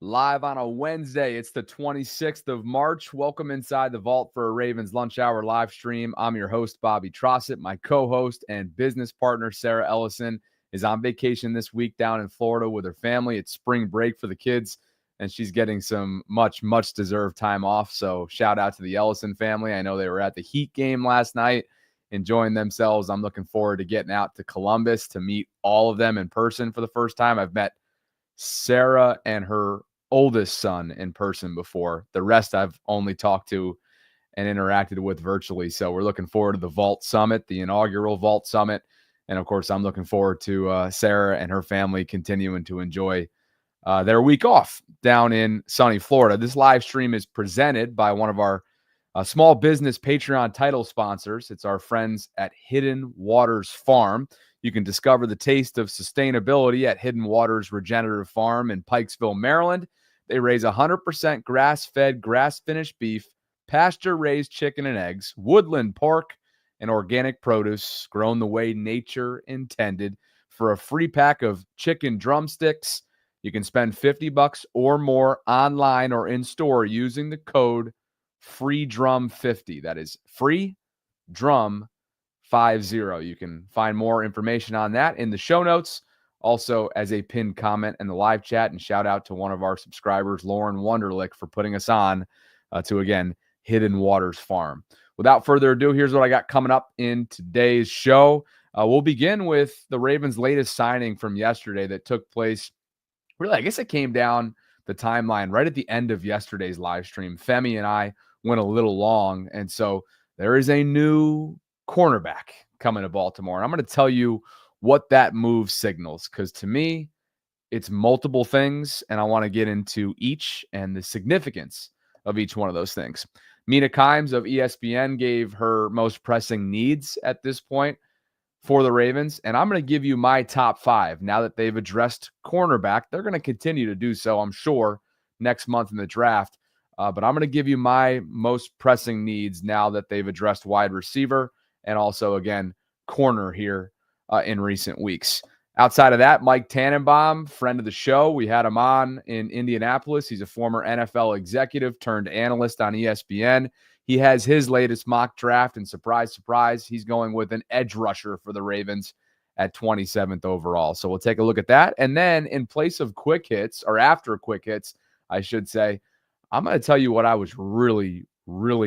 Live on a Wednesday. It's the 26th of March. Welcome inside the vault for a Ravens lunch hour live stream. I'm your host, Bobby Trossett. My co-host and business partner, Sarah Ellison, is on vacation this week down in Florida with her family. It's spring break for the kids, and she's getting some much deserved time off. So shout out to the Ellison family. I know they were at the Heat game last night, enjoying themselves. I'm looking forward to getting out to Columbus to meet all of them in person for the first time. I've met Sarah and her oldest son in person before. The rest I've only talked to and interacted with virtually. So we're looking forward to the Vault Summit, the inaugural Vault Summit. And of course, I'm looking forward to Sarah and her family continuing to enjoy their week off down in sunny Florida. This live stream is presented by one of our small business Patreon title sponsors. It's our friends at Hidden Waters Farm. You can discover the taste of sustainability at Hidden Waters Regenerative Farm in Pikesville, Maryland. They raise 100% grass-fed, grass-finished beef, pasture-raised chicken and eggs, woodland pork, and organic produce grown the way nature intended. For a free pack of chicken drumsticks, you can spend $50 or more online or in-store using the code FREEDRUM50. That is FREEDRUM50. You can find more information on that in the show notes, also as a pinned comment in the live chat. And shout out to one of our subscribers, Lauren Wunderlich, for putting us on to, again, Hidden Waters Farm. Without further ado, here's what I got coming up in today's show. We'll begin with the Ravens' latest signing from yesterday that took place. Really, I guess it came down the timeline right at the end of yesterday's live stream. Femi and I went a little long, and so there is a new cornerback coming to Baltimore. And I'm going to tell you what that move signals, because to me, it's multiple things, and I want to get into each and the significance of each one of those things. Mina Kimes of ESPN gave her most pressing needs at this point for the Ravens, and I'm going to give you my top 5 now that they've addressed cornerback. They're going to continue to do so, I'm sure, next month in the draft. But I'm going to give you my most pressing needs now that they've addressed wide receiver and also, again, corner here in recent weeks. Outside of that, Mike Tannenbaum, friend of the show. We had him on in Indianapolis. He's a former NFL executive turned analyst on ESPN. He has his latest mock draft, and surprise, surprise, he's going with an edge rusher for the Ravens at 27th overall. So we'll take a look at that. And then in place of quick hits, or after quick hits, I should say, I'm going to tell you what I was really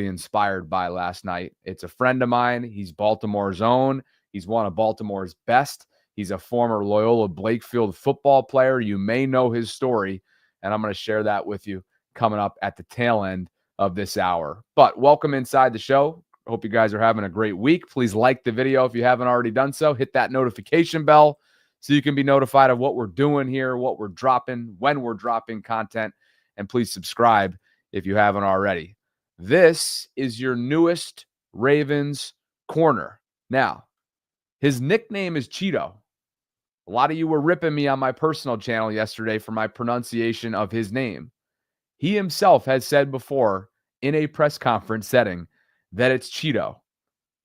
inspired by last night. It's a friend of mine. He's Baltimore's own. He's one of Baltimore's best. He's a former Loyola Blakefield football player. You may know his story, and I'm going to share that with you coming up at the tail end of this hour. But welcome inside the show. Hope you guys are having a great week. Please like the video if you haven't already done so. Hit that notification bell so you can be notified of what we're doing here, what we're dropping, when we're dropping content. And please subscribe if you haven't already. This is your newest Ravens corner. Now, his nickname is Cheeto. A lot of you were ripping me on my personal channel yesterday for my pronunciation of his name. He himself has said before in a press conference setting that it's Cheeto.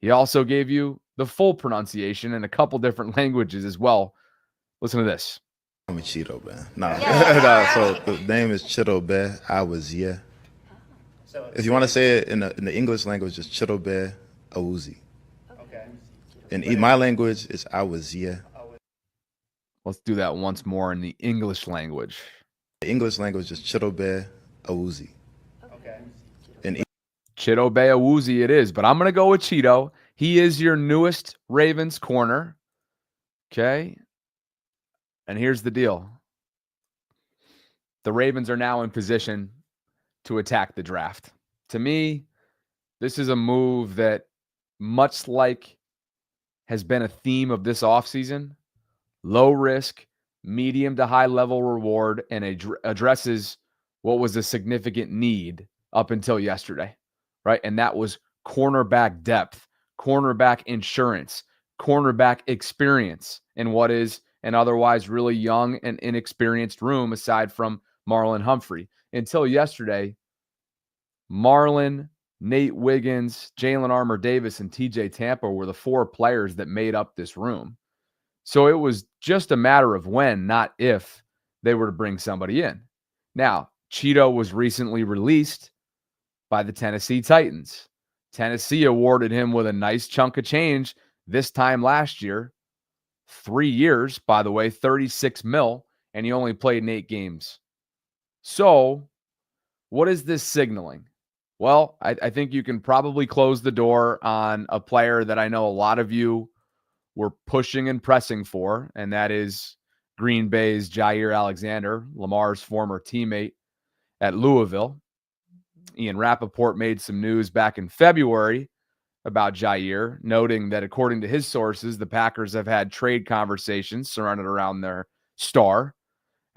He also gave you the full pronunciation in a couple different languages as well. Listen to this. I'm a Cheeto, man. No, so the name is Chidobe, Awuzie. If you want to say it in the English language, it's Chidobe, Awuzie. Okay. In my language, it's Awuzie. Let's do that once more in the English language. The English language is Chidobe, Awuzie. Okay. Chidobe Awuzie it is, but I'm going to go with Cheeto. He is your newest Ravens corner. Okay. And here's the deal. The Ravens are now in position to attack the draft. To me, this is a move that, much like has been a theme of this offseason, low risk, medium to high level reward, and addresses what was a significant need up until yesterday, right? And that was cornerback depth, cornerback insurance, cornerback experience in what is an otherwise really young and inexperienced room aside from Marlon Humphrey. Until yesterday, Marlon, Nate Wiggins, Jalen Armour-Davis, and TJ Tampa were the 4 players that made up this room. So it was just a matter of when, not if, they were to bring somebody in. Now, Chido was recently released by the Tennessee Titans. Tennessee awarded him with a nice chunk of change this time last year. 3 years, by the way, 36 mil, and he only played in 8 games. So, what is this signaling? Well, I think you can probably close the door on a player that I know a lot of you were pushing and pressing for, and that is Green Bay's Jair Alexander, Lamar's former teammate at Louisville. Ian Rappaport made some news back in February about Jair, noting that according to his sources, the Packers have had trade conversations surrounded around their star,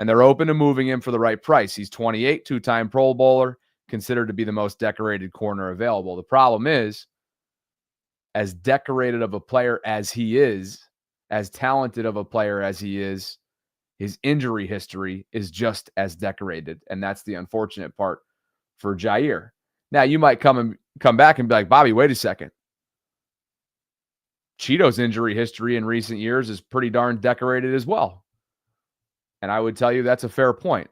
and they're open to moving him for the right price. He's 28, two-time Pro Bowler, considered to be the most decorated corner available. The problem is, as decorated of a player as he is, as talented of a player as he is, his injury history is just as decorated, and that's the unfortunate part for Jair. Now, you might come back and be like, Bobby, wait a second. Chido's injury history in recent years is pretty darn decorated as well. And I would tell you that's a fair point.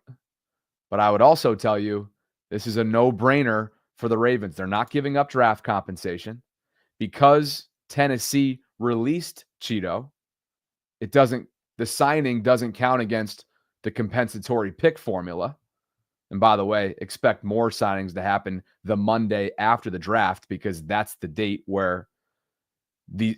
But I would also tell you this is a no-brainer for the Ravens. They're not giving up draft compensation. Because Tennessee released Chido, the signing doesn't count against the compensatory pick formula. And by the way, expect more signings to happen the Monday after the draft, because that's the date where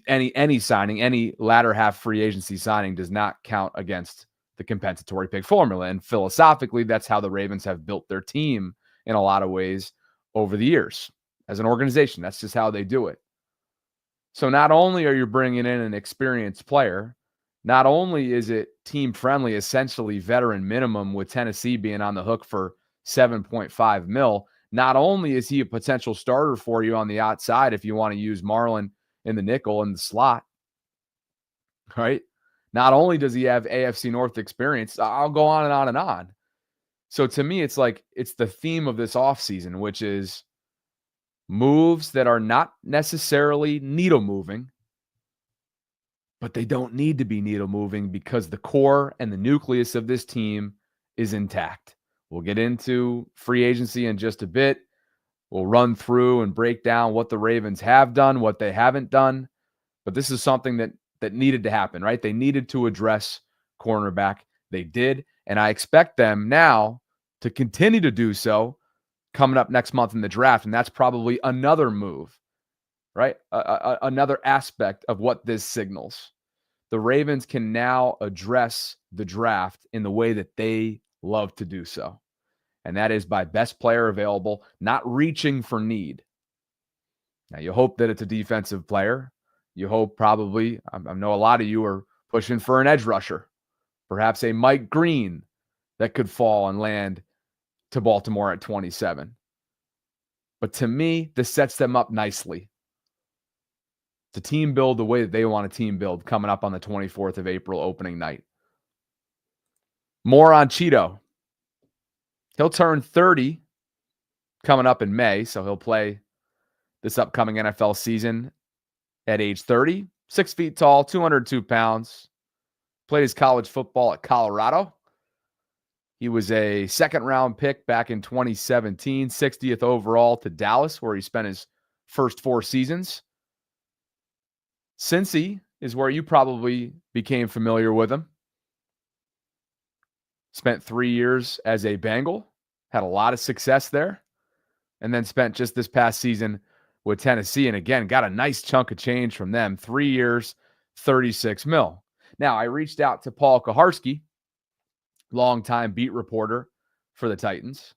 any signing, any latter half free agency signing does not count against the compensatory pick formula. And philosophically, that's how the Ravens have built their team in a lot of ways over the years as an organization. That's just how they do it. So not only are you bringing in an experienced player, not only is it team friendly, essentially veteran minimum, with Tennessee being on the hook for 7.5 mil, not only is he a potential starter for you on the outside if you want to use Marlon in the nickel and the slot, right? Not only does he have AFC North experience, I'll go on and on and on. So to me, it's like, it's the theme of this offseason, which is moves that are not necessarily needle moving, but they don't need to be needle moving because the core and the nucleus of this team is intact. We'll get into free agency in just a bit. We'll run through and break down what the Ravens have done, what they haven't done. But this is something that needed to happen, right? They needed to address cornerback. They did. And I expect them now to continue to do so coming up next month in the draft. And that's probably another move, right? Another aspect of what this signals. The Ravens can now address the draft in the way that they love to do so. And that is by best player available, not reaching for need. Now, you hope that it's a defensive player. You hope probably, I know a lot of you are pushing for an edge rusher, perhaps a Mike Green that could fall and land to Baltimore at 27. But to me, this sets them up nicely to team build the way that they want to team build coming up on the 24th of April opening night. More on Chido. He'll turn 30 coming up in May, so he'll play this upcoming NFL season at age 30. 6 feet tall, 202 pounds. Played his college football at Colorado. He was a second-round pick back in 2017, 60th overall to Dallas, where he spent his first 4 seasons. Cincy is where you probably became familiar with him. Spent 3 years as a Bengal, had a lot of success there, and then spent just this past season with Tennessee, and again, got a nice chunk of change from them. 3 years, 36 mil. Now, I reached out to Paul Kaharski, longtime beat reporter for the Titans,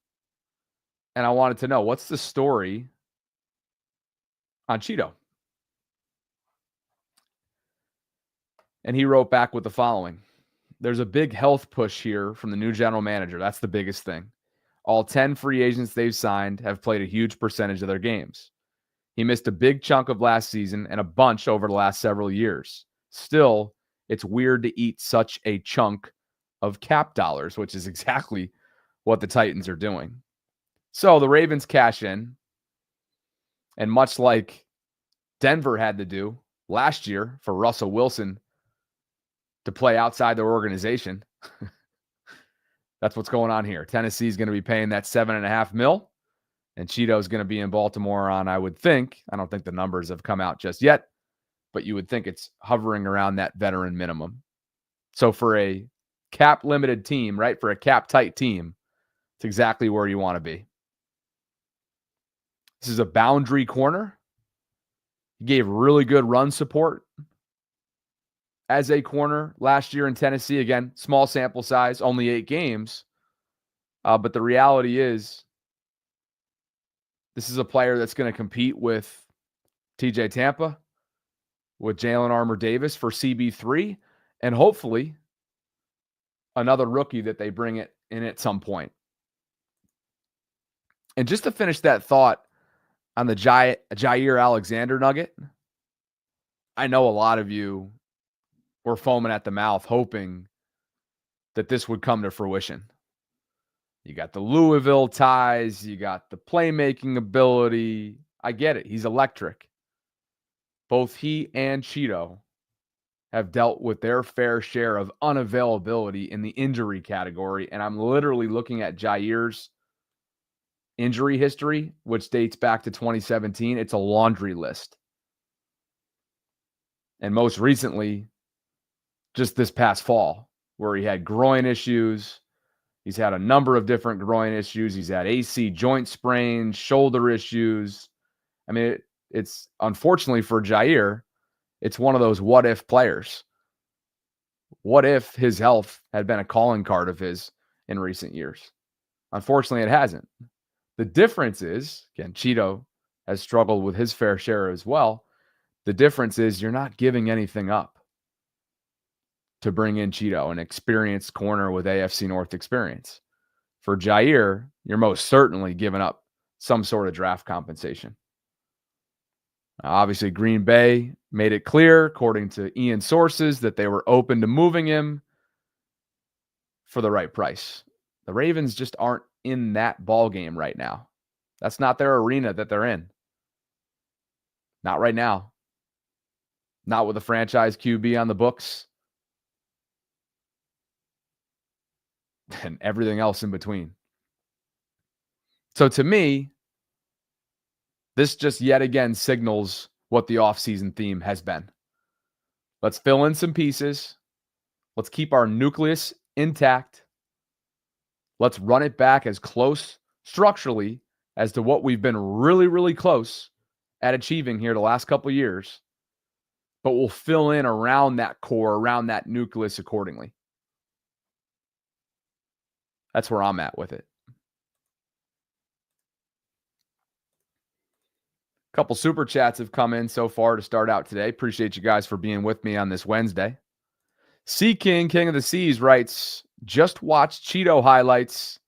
and I wanted to know, what's the story on Chido? And he wrote back with the following. There's a big health push here from the new general manager. That's the biggest thing. All 10 free agents they've signed have played a huge percentage of their games. He missed a big chunk of last season and a bunch over the last several years. Still, it's weird to eat such a chunk of cap dollars, which is exactly what the Titans are doing. So the Ravens cash in, and much like Denver had to do last year for Russell Wilson to play outside their organization, That's what's going on here. Tennessee is going to be paying that $7.5 million, and Chido's going to be in Baltimore on, I would think, I don't think the numbers have come out just yet, but you would think it's hovering around that veteran minimum. So for a cap limited team, right, for a cap tight team, it's exactly where you want to be. This is a boundary corner. He gave really good run support as a corner last year in Tennessee. Again, small sample size, only 8 games. But the reality is, this is a player that's going to compete with TJ Tampa, with Jalen Armour-Davis for CB3, and hopefully another rookie that they bring in at some point. And just to finish that thought on the Jair Alexander nugget, I know a lot of you were foaming at the mouth hoping that this would come to fruition. You got the Louisville ties, you got the playmaking ability. I get it. He's electric. Both he and Chido have dealt with their fair share of unavailability in the injury category. And I'm literally looking at Jair's injury history, which dates back to 2017. It's a laundry list. And most recently, just this past fall, where he had groin issues. He's had a number of different groin issues. He's had AC joint sprains, shoulder issues. I mean, it's unfortunately for Jair, it's one of those what-if players. What if his health had been a calling card of his in recent years? Unfortunately, it hasn't. The difference is, again, Chido has struggled with his fair share as well. The difference is you're not giving anything up to bring in Chido, an experienced corner with AFC North experience. For Jair, you're most certainly giving up some sort of draft compensation. Obviously, Green Bay made it clear, according to Ian sources, that they were open to moving him for the right price. The Ravens just aren't in that ball game right now. That's not their arena that they're in. Not right now. Not with a franchise QB on the books. And everything else in between. So to me, this just yet again signals what the offseason theme has been. Let's fill in some pieces. Let's keep our nucleus intact. Let's run it back as close structurally as to what we've been really, really close at achieving here the last couple of years. But we'll fill in around that core, around that nucleus accordingly. That's where I'm at with it. A couple super chats have come in so far to start out today. Appreciate you guys for being with me on this Wednesday. Sea King, King of the Seas, writes, just watched Chido highlights.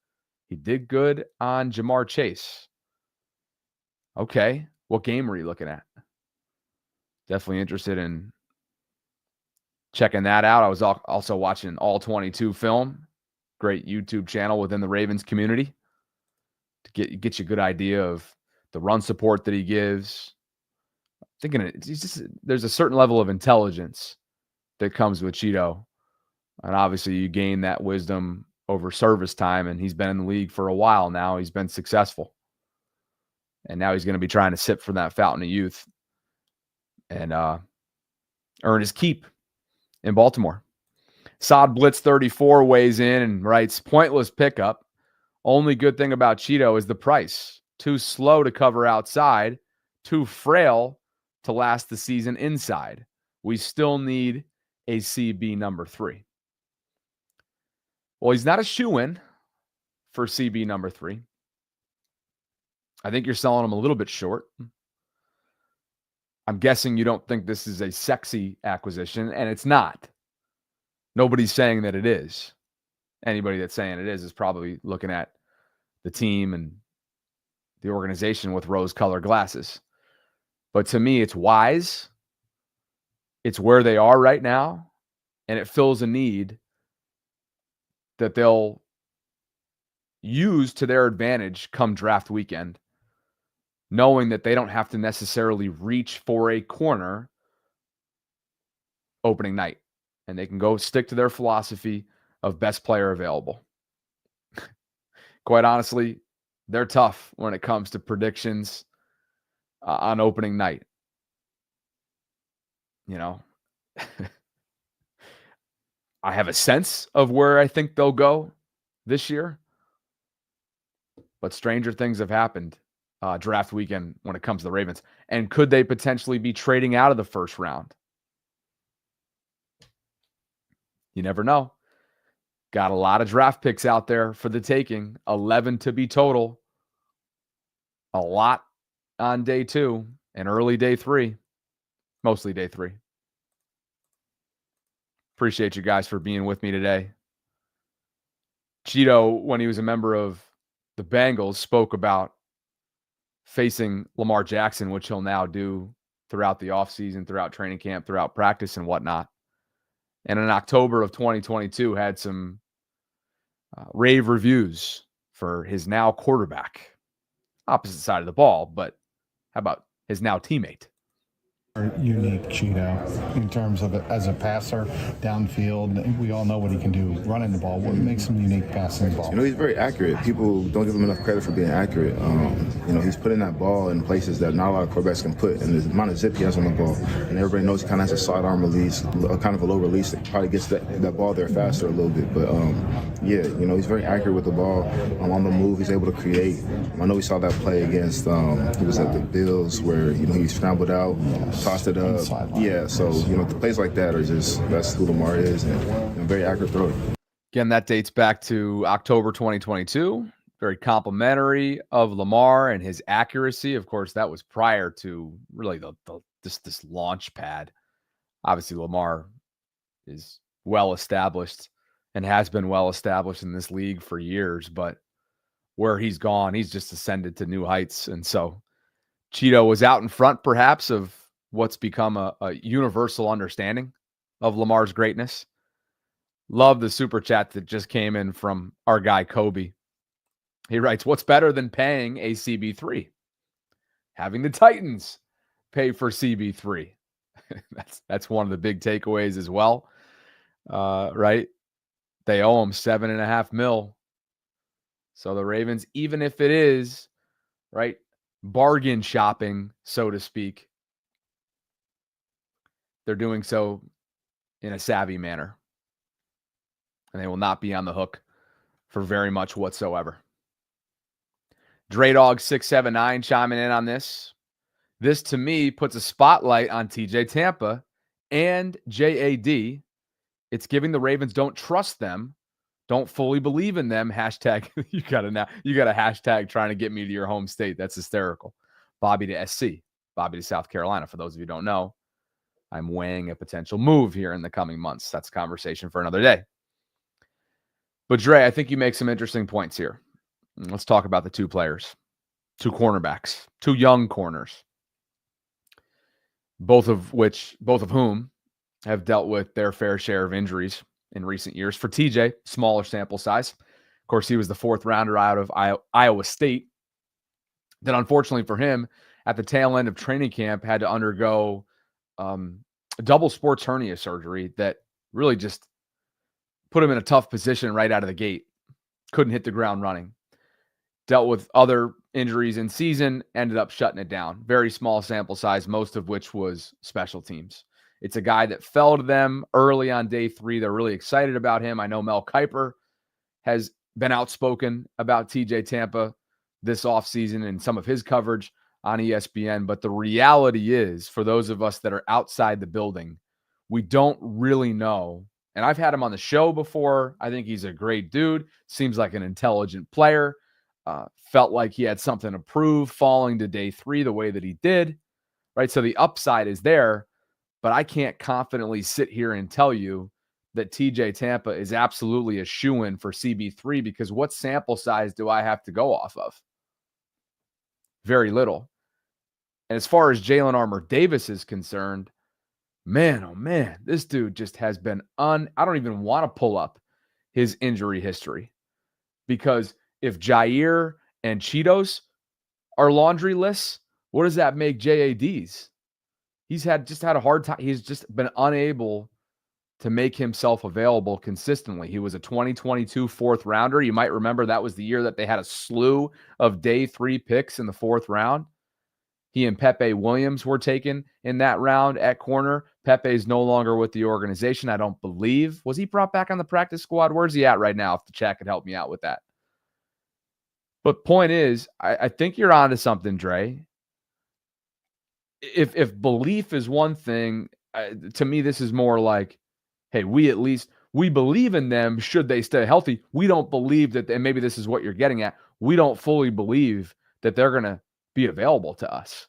He did good on Jamar Chase. Okay. What game were you looking at? Definitely interested in checking that out. I was also watching All 22 Film. Great YouTube channel within the Ravens community to get you a good idea of the run support that he gives. There's a certain level of intelligence that comes with Chido. And obviously you gain that wisdom over service time, and he's been in the league for a while now. He's been successful. And now he's going to be trying to sip from that fountain of youth and earn his keep in Baltimore. Sod Blitz 34 weighs in and writes, pointless pickup. Only good thing about Chido is the price. Too slow to cover outside, too frail to last the season inside. We still need a CB number 3. Well, he's not a shoo-in for CB number 3. I think you're selling him a little bit short. I'm guessing you don't think this is a sexy acquisition, and it's not. Nobody's saying that it is. Anybody that's saying it is probably looking at the team and the organization with rose-colored glasses. But to me, it's wise. It's where they are right now, and it fills a need that they'll use to their advantage come draft weekend, knowing that they don't have to necessarily reach for a corner opening night. And they can go stick to their philosophy of best player available. quite honestly, they're tough when it comes to predictions on opening night. You know, I have a sense of where I think they'll go this year, but stranger things have happened draft weekend when it comes to the Ravens. And could they potentially be trading out of the first round? You never know. Got a lot of draft picks out there for the taking, 11 to be total. A lot on day 2 and early day 3, mostly day 3. Appreciate you guys for being with me today. Cheeto, when he was a member of the Bengals, spoke about facing Lamar Jackson, which he'll now do throughout the offseason, throughout training camp, throughout practice and whatnot. And in October of 2022, had some rave reviews for his now quarterback. Opposite side of the ball, but how about his now teammate? Unique Cheeto in terms of it as a passer downfield. We all know what he can do running the ball. What makes him unique passing the ball? You know, he's very accurate. People don't give him enough credit for being accurate. You know, he's putting that ball in places that not a lot of quarterbacks can put, and the amount of zip he has on the ball. And everybody knows he kind of has a sidearm release, kind of a low release that probably gets that ball there faster a little bit. But yeah, you know, he's very accurate with the ball. On the move, he's able to create. I know we saw that play against, he was at the Bills where, you know, he scrambled out, tossed it up. Yeah, so, you know, the plays like that are just, that's who Lamar is, and very accurate thrower. Again, that dates back to October 2022. Very complimentary of Lamar and his accuracy. Of course, that was prior to really this launch pad. Obviously, Lamar is well established and has been well established in this league for years, but where he's gone, he's just ascended to new heights. And so Cheeto was out in front, perhaps, of what's become a universal understanding of Lamar's greatness. Love the super chat that just came in from our guy, Kobe. He writes, what's better than paying a CB3? Having the Titans pay for CB3. That's one of the big takeaways as well. Right? They owe him $7.5 million. So the Ravens, even if it is, right, bargain shopping, so to speak, they're doing so in a savvy manner. And they will not be on the hook for very much whatsoever. Draydog679 chiming in on this. This, to me, puts a spotlight on TJ Tampa and JAD. It's giving the Ravens don't trust them, don't fully believe in them. Hashtag, you got a hashtag trying to get me to your home state. That's hysterical. Bobby to SC, Bobby to South Carolina. For those of you who don't know, I'm weighing a potential move here in the coming months. That's a conversation for another day. But Dre, I think you make some interesting points here. Let's talk about the two players, two cornerbacks, two young corners, both of whom have dealt with their fair share of injuries in recent years. For TJ, smaller sample size. Of course, he was the 4th rounder out of Iowa State. Then, unfortunately for him, at the tail end of training camp, had to undergo a double sports hernia surgery that really just put him in a tough position right out of the gate. Couldn't hit the ground running. Dealt with other injuries in season, ended up shutting it down. Very small sample size, most of which was special teams. It's a guy that fell to them early on day 3. They're really excited about him. I know Mel Kiper has been outspoken about TJ Tampa this offseason and some of his coverage on ESPN. But the reality is, for those of us that are outside the building, we don't really know. And I've had him on the show before. I think he's a great dude. Seems like an intelligent player. Felt like he had something to prove falling to day 3 the way that he did. Right? So the upside is there. But I can't confidently sit here and tell you that TJ Tampa is absolutely a shoo-in for CB3, because what sample size do I have to go off of? Very little. And as far as Jalen Armour-Davis is concerned, man, oh man, this dude just has been I don't even want to pull up his injury history, because if Jair and Cheetos are laundry lists, what does that make JAD's? He's just had a hard time. He's just been unable to make himself available consistently. He was a 2022 fourth rounder. You might remember that was the year that they had a slew of day 3 picks in the 4th round. He and Pepe Williams were taken in that round at corner. Pepe is no longer with the organization, I don't believe. Was he brought back on the practice squad? Where's he at right now? If the chat could help me out with that. But point is, I think you're onto something, Dre. If belief is one thing, to me, this is more like, hey, we believe in them should they stay healthy. We don't believe that, and maybe this is what you're getting at, we don't fully believe that they're going to be available to us.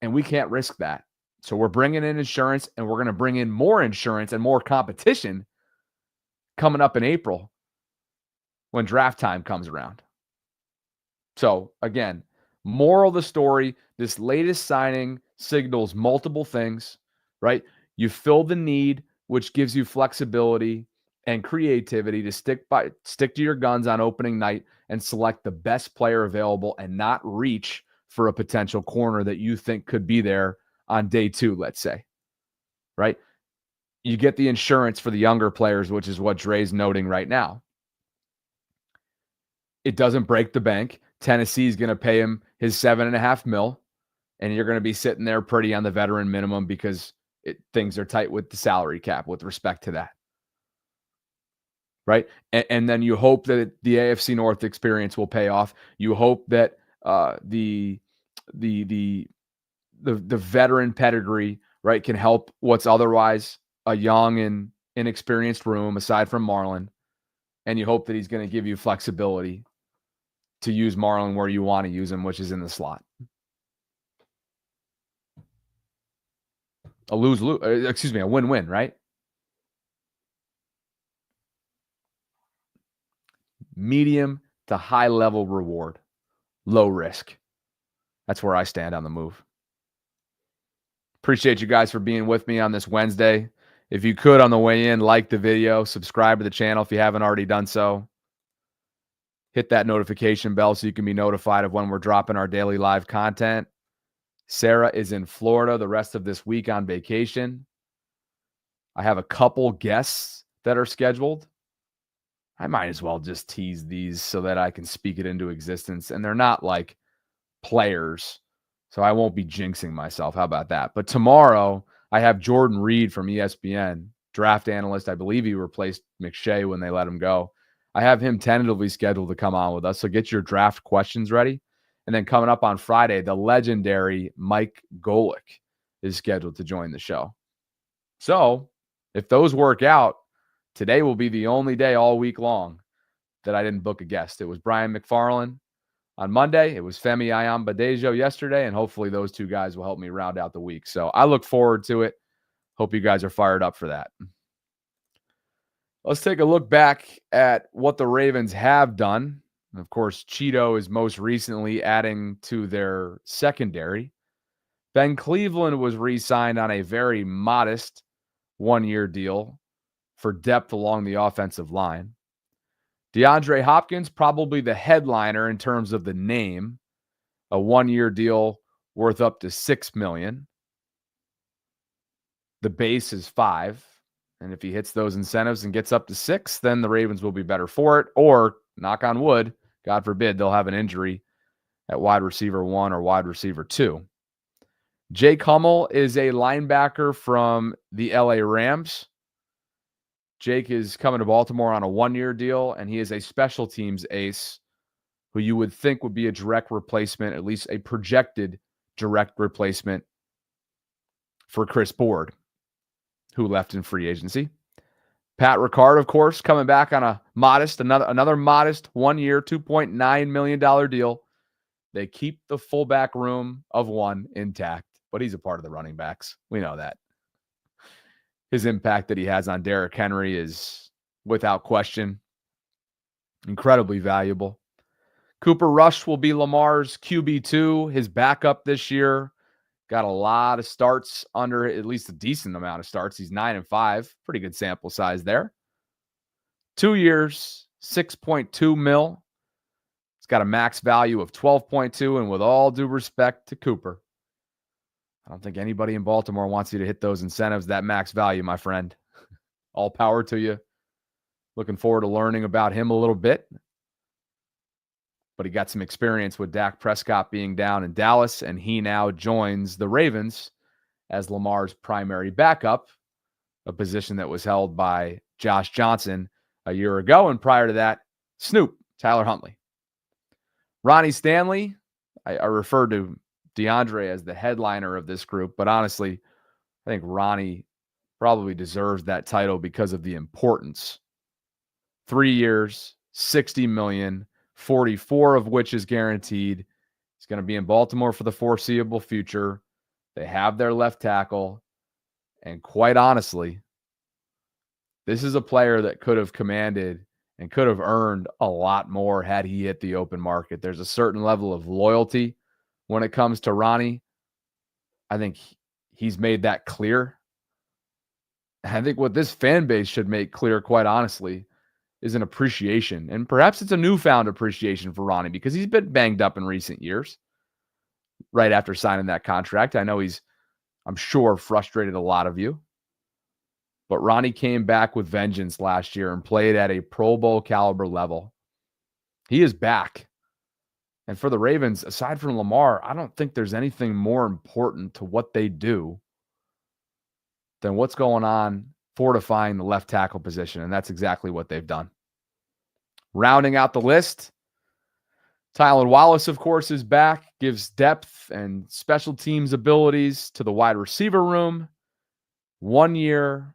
And we can't risk that. So we're bringing in insurance, and we're going to bring in more insurance and more competition coming up in April when draft time comes around. So again, moral of the story, this latest signing signals multiple things, right? You fill the need, which gives you flexibility and creativity to stick to your guns on opening night and select the best player available and not reach for a potential corner that you think could be there on day 2, let's say, right? You get the insurance for the younger players, which is what Dre's noting right now. It doesn't break the bank. Tennessee's going to pay him his $7.5 million, and you're going to be sitting there pretty on the veteran minimum because things are tight with the salary cap with respect to that. Right? And then you hope that the AFC North experience will pay off. You hope that the veteran pedigree, right, can help what's otherwise a young and inexperienced room aside from Marlon. And you hope that he's going to give you flexibility to use Marlon where you want to use him, which is in the slot. A win-win, right? Medium to high level reward, low risk. That's where I stand on the move. Appreciate you guys for being with me on this Wednesday. If you could, on the way in, like the video, subscribe to the channel if you haven't already done so. Hit that notification bell so you can be notified of when we're dropping our daily live content. Sarah is in Florida the rest of this week on vacation. I have a couple guests that are scheduled. I might as well just tease these so that I can speak it into existence. And they're not like players, so I won't be jinxing myself. How about that? But tomorrow, I have Jordan Reed from ESPN, draft analyst. I believe he replaced McShay when they let him go. I have him tentatively scheduled to come on with us, so get your draft questions ready. And then coming up on Friday, the legendary Mike Golick is scheduled to join the show. So if those work out, today will be the only day all week long that I didn't book a guest. It was Brian McFarland on Monday. It was Femi Ayambadejo yesterday, and hopefully those two guys will help me round out the week. So I look forward to it. Hope you guys are fired up for that. Let's take a look back at what the Ravens have done. Of course, Cheeto is most recently adding to their secondary. Ben Cleveland was re-signed on a very modest one-year deal for depth along the offensive line. DeAndre Hopkins, probably the headliner in terms of the name, a one-year deal worth up to $6 million. The base is $5 million. And if he hits those incentives and gets up to $6 million, then the Ravens will be better for it. Or, knock on wood, God forbid, they'll have an injury at wide receiver 1 or wide receiver 2. Jake Hummel is a linebacker from the LA Rams. Jake is coming to Baltimore on a one-year deal, and he is a special teams ace who you would think would be a direct replacement, at least a projected direct replacement for Chris Board, who left in free agency. Pat Ricard, of course, coming back on another modest one-year, $2.9 million deal. They keep the fullback room of one intact, but he's a part of the running backs. We know that. His impact that he has on Derrick Henry is, without question, incredibly valuable. Cooper Rush will be Lamar's QB2, his backup this year. Got a lot of starts under, at least a decent amount of starts. He's 9-5. Pretty good sample size there. 2 years, $6.2 million. It's got a max value of 12.2, and with all due respect to Cooper, I don't think anybody in Baltimore wants you to hit those incentives, that max value, my friend. all power to you. Looking forward to learning about him a little bit. But he got some experience with Dak Prescott being down in Dallas, and he now joins the Ravens as Lamar's primary backup, a position that was held by Josh Johnson a year ago, and prior to that, Snoop, Tyler Huntley. Ronnie Stanley, I refer to DeAndre as the headliner of this group, but honestly, I think Ronnie probably deserves that title because of the importance. 3 years, $60 million, 44 of which is guaranteed. He's going to be in Baltimore for the foreseeable future. They have their left tackle. And quite honestly, this is a player that could have commanded and could have earned a lot more had he hit the open market. There's a certain level of loyalty when it comes to Ronnie. I think he's made that clear. I think what this fan base should make clear, quite honestly, is an appreciation. And perhaps it's a newfound appreciation for Ronnie because he's been banged up in recent years right after signing that contract. I know I'm sure, frustrated a lot of you. But Ronnie came back with vengeance last year and played at a Pro Bowl caliber level. He is back. And for the Ravens, aside from Lamar, I don't think there's anything more important to what they do than what's going on fortifying the left tackle position. And that's exactly what they've done. Rounding out the list, Tylan Wallace, of course, is back, gives depth and special teams abilities to the wide receiver room. 1 year,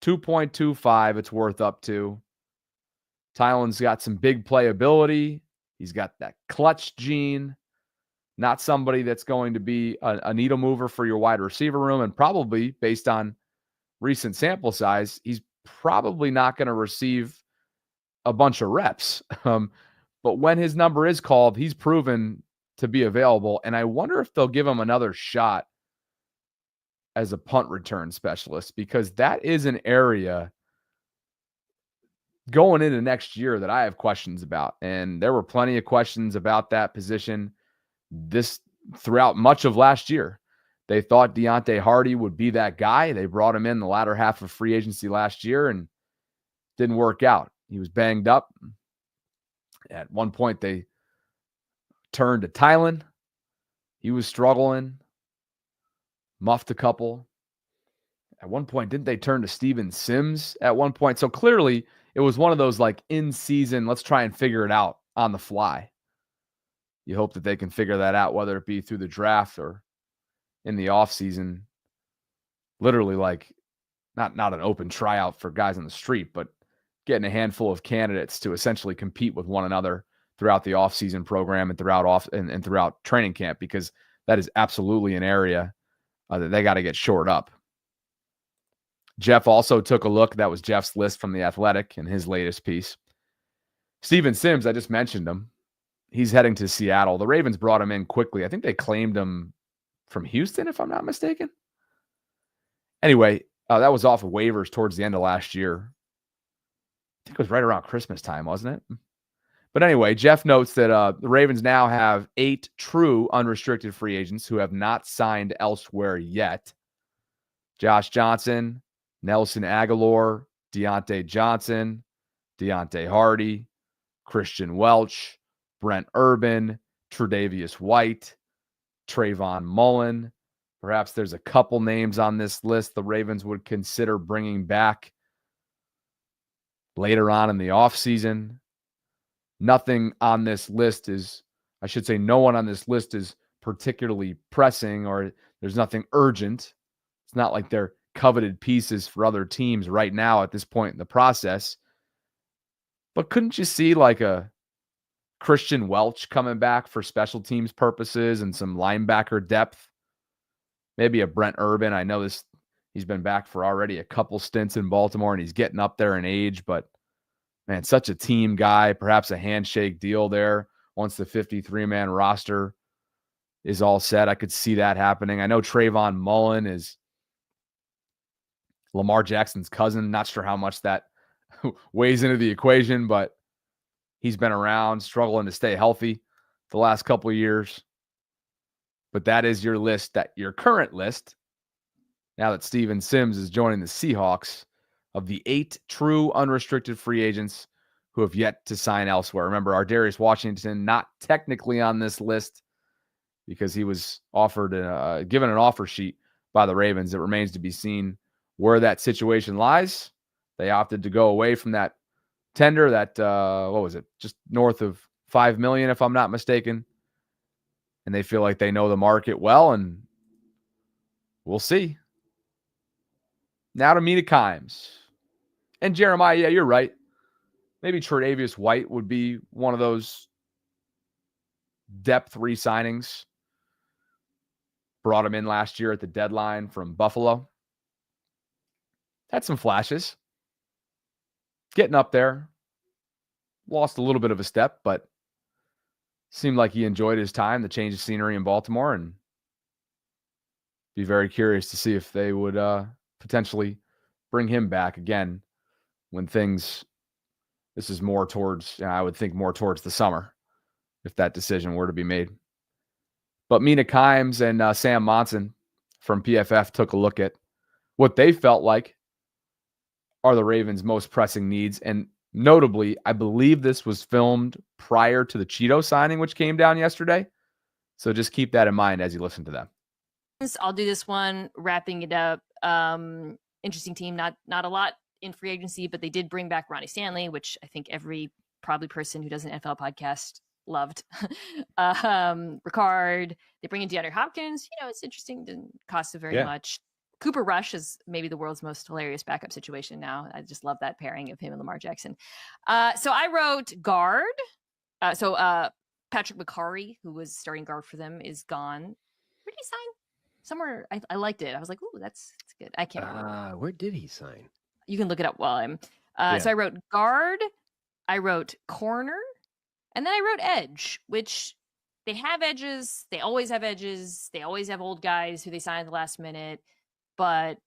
2.25 it's worth up to. Tylan's got some big playability. He's got that clutch gene. Not somebody that's going to be a needle mover for your wide receiver room, and probably, based on recent sample size, he's probably not going to receive a bunch of reps. But when his number is called, he's proven to be available, and I wonder if they'll give him another shot as a punt return specialist, because that is an area going into next year that I have questions about. And there were plenty of questions about that position throughout much of last year. They thought Deontay Hardy would be that guy. They brought him in the latter half of free agency last year and didn't work out. He was banged up. At one point, they turned to Tylan. He was struggling, muffed a couple. At one point, didn't they turn to Steven Sims at one point? So clearly, it was one of those like in season, let's try and figure it out on the fly. You hope that they can figure that out, whether it be through the draft or in the offseason. Literally like not an open tryout for guys on the street, but getting a handful of candidates to essentially compete with one another throughout the offseason program and throughout training camp, because that is absolutely an area that they got to get shored up. Jeff also took a look. That was Jeff's list from The Athletic in his latest piece. Steven Sims, I just mentioned him. He's heading to Seattle. The Ravens brought him in quickly. I think they claimed him from Houston, if I'm not mistaken. Anyway, that was off of waivers towards the end of last year. I think it was right around Christmas time, wasn't it? But anyway, Jeff notes that the Ravens now have 8 true unrestricted free agents who have not signed elsewhere yet. Josh Johnson, Nelson Aguilar, Deontay Johnson, Deontay Hardy, Christian Welch, Brent Urban, Tre'Davious White, Trayvon Mullen. Perhaps there's a couple names on this list the Ravens would consider bringing back later on in the offseason. Nothing on this list no one on this list is particularly pressing, or there's nothing urgent. It's not like they're coveted pieces for other teams right now at this point in the process. But couldn't you see like a Christian Welch coming back for special teams purposes and some linebacker depth? Maybe a Brent Urban. I know he's been back for already a couple stints in Baltimore and he's getting up there in age, but man, such a team guy. Perhaps a handshake deal there once the 53-man roster is all set. I could see that happening. I know Trayvon Mullen is Lamar Jackson's cousin. Not sure how much that weighs into the equation, but he's been around, struggling to stay healthy the last couple of years. But that is your list, your current list, now that Steven Sims is joining the Seahawks, of the 8 true unrestricted free agents who have yet to sign elsewhere. Remember, Ardarius Washington not technically on this list because he was offered given an offer sheet by the Ravens. It remains to be seen where that situation lies. They opted to go away from that tender, that what was it, just north of $5 million, if I'm not mistaken. And they feel like they know the market well, and we'll see. Now to Mina Kimes. And Jeremiah, yeah, you're right. Maybe Tre'Davious White would be one of those depth re-signings. Brought him in last year at the deadline from Buffalo. Had some flashes. Getting up there. Lost a little bit of a step, but seemed like he enjoyed his time, the change of scenery in Baltimore, and be very curious to see if they would potentially bring him back again when things, this is more towards, I would think more towards the summer if that decision were to be made. But Mina Kimes and Sam Monson from PFF took a look at what they felt like are the Ravens' most pressing needs. And notably, I believe this was filmed prior to the Cheeto signing, which came down yesterday. So just keep that in mind as you listen to them. I'll do this one, wrapping it up. Interesting team, not a lot in free agency, but they did bring back Ronnie Stanley, which I think every probably person who does an NFL podcast loved. Ricard, they bring in DeAndre Hopkins. It's interesting, didn't cost very much. Cooper Rush is maybe the world's most hilarious backup situation now. I just love that pairing of him and Lamar Jackson. So I wrote guard. Patrick McCarry, who was starting guard for them, is gone. Where did he sign? Somewhere. I liked it. I was like, ooh, that's good. I can't remember. Where did he sign? You can look it up while I'm. So I wrote guard. I wrote corner. And then I wrote edge, which they have edges. They always have edges. They always have old guys who they sign at the last minute. But,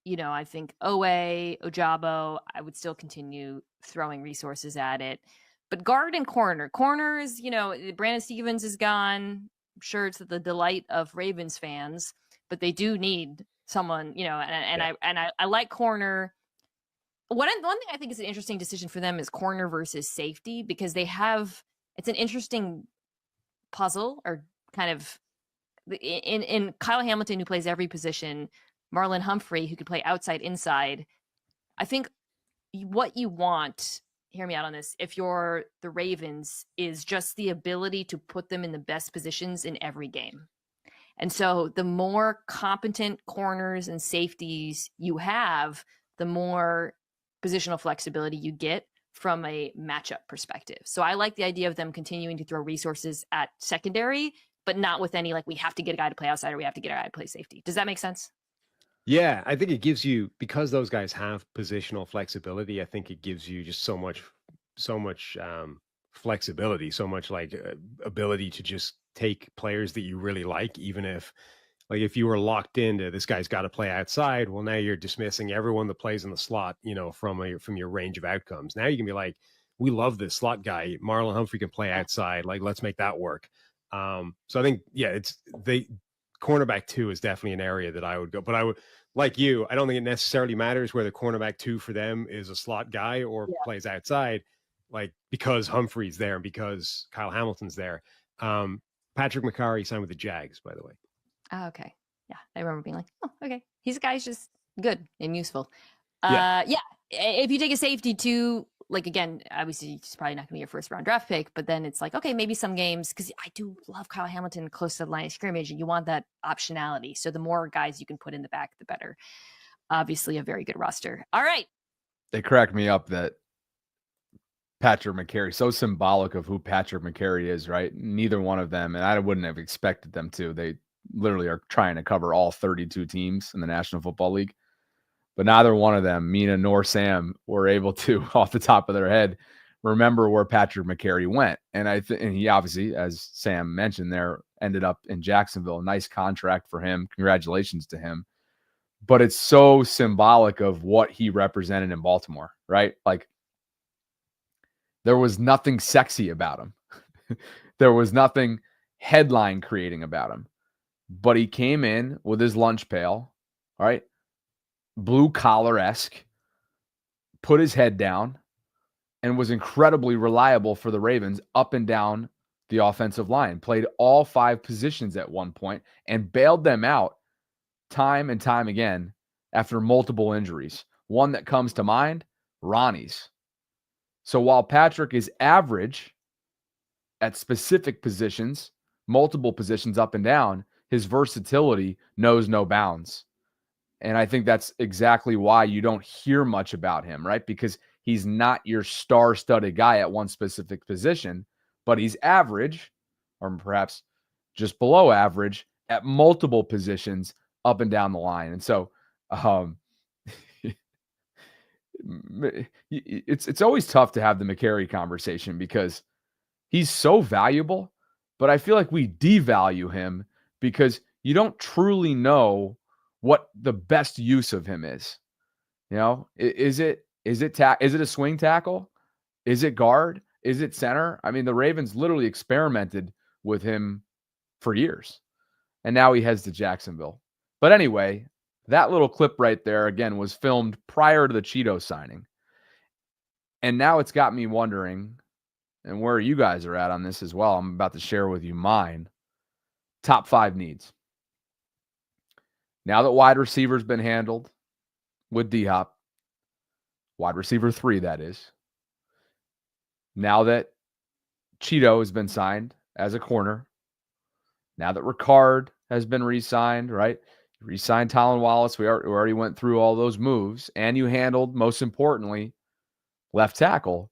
I think Ojabo, I would still continue throwing resources at it. But guard and corner. Corner is, Brandon Stevens is gone. I'm sure it's the delight of Ravens fans, but they do need someone, I like corner. One thing I think is an interesting decision for them is corner versus safety, because it's an interesting puzzle, or kind of in Kyle Hamilton, who plays every position, Marlon Humphrey, who could play outside, inside. I think what you want, hear me out on this, if you're the Ravens, is just the ability to put them in the best positions in every game. And so the more competent corners and safeties you have, the more positional flexibility you get from a matchup perspective. So I like the idea of them continuing to throw resources at secondary, but not with any, we have to get a guy to play outside or we have to get a guy to play safety. Does that make sense? Yeah, I think it gives you, because those guys have positional flexibility, I think it gives you just so much flexibility, so much ability to just take players that you really like, even if you were locked into this guy's got to play outside, well, now you're dismissing everyone that plays in the slot, from your range of outcomes. Now you can be like, we love this slot guy. Marlon Humphrey can play outside. Let's make that work. So I think, cornerback 2 is definitely an area that I would go, but I would, like you, I don't think it necessarily matters whether cornerback 2 for them is a slot guy or plays outside, because Humphrey's there and because Kyle Hamilton's there. Patrick McCarry signed with the Jags, by the way. Oh, okay. Yeah. I remember being like, oh, okay. He's a guy's just good and useful. If you take a safety too, again, obviously it's probably not gonna be your first round draft pick, but then it's okay, maybe some games, because I do love Kyle Hamilton close to the line of scrimmage, and you want that optionality. So the more guys you can put in the back, the better. Obviously a very good roster. All right. They crack me up that Patrick McCarry, so symbolic of who Patrick McCarry is, right? Neither one of them, and I wouldn't have expected them to. They literally are trying to cover all 32 teams in the National Football League. But neither one of them, Mina nor Sam, were able to, off the top of their head, remember where Patrick McCarry went. And and he obviously, as Sam mentioned there, ended up in Jacksonville. Nice contract for him. Congratulations to him. But it's so symbolic of what he represented in Baltimore, right? There was nothing sexy about him. There was nothing headline creating about him. But he came in with his lunch pail, all right? Blue collar-esque, put his head down and was incredibly reliable for the Ravens up and down the offensive line, played all 5 positions at one point and bailed them out time and time again after multiple injuries. One that comes to mind, Ronnie's. So while Patrick is average at specific positions, multiple positions up and down, his versatility knows no bounds. And I think that's exactly why you don't hear much about him, right? Because he's not your star-studded guy at one specific position, but he's average, or perhaps just below average, at multiple positions up and down the line. And so it's always tough to have the McCary conversation because he's so valuable, but I feel like we devalue him because you don't truly know what the best use of him is. You know, is it a swing tackle? Is it guard? Is it center? I mean, the Ravens literally experimented with him for years, and now he heads to Jacksonville. But anyway, that little clip right there, again, was filmed prior to the Cheeto signing. And now it's got me wondering, and where you guys are at on this as well. I'm about to share with you mine. Top 5 needs. Now that wide receiver's been handled with D-Hop, wide receiver 3, that is. Now that Cheeto has been signed as a corner, now that Ricard has been re-signed, right? Re-signed Talon Wallace. We already went through all those moves. And you handled, most importantly, left tackle.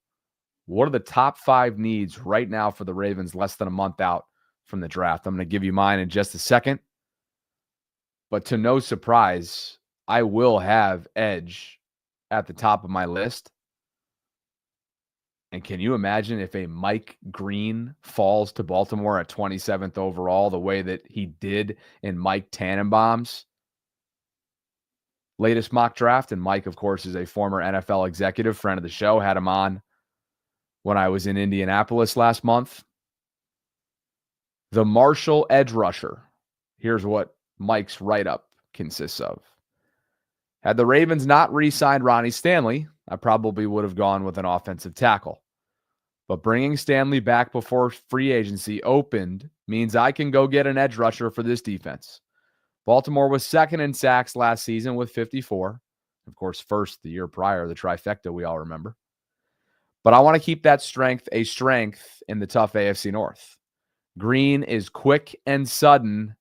What are the top 5 needs right now for the Ravens less than a month out from the draft? I'm going to give you mine in just a second. But to no surprise, I will have edge at the top of my list. And can you imagine if a Mike Green falls to Baltimore at 27th overall the way that he did in Mike Tannenbaum's latest mock draft? And Mike, of course, is a former NFL executive, friend of the show. Had him on when I was in Indianapolis last month. The Marshall edge rusher. Here's what Mike's write-up consists of. Had the Ravens not re-signed Ronnie Stanley, I probably would have gone with an offensive tackle. But bringing Stanley back before free agency opened means I can go get an edge rusher for this defense. Baltimore was second in sacks last season with 54. Of course, first the year prior, the trifecta we all remember. But I want to keep that strength a strength in the tough AFC North. Green is quick and sudden,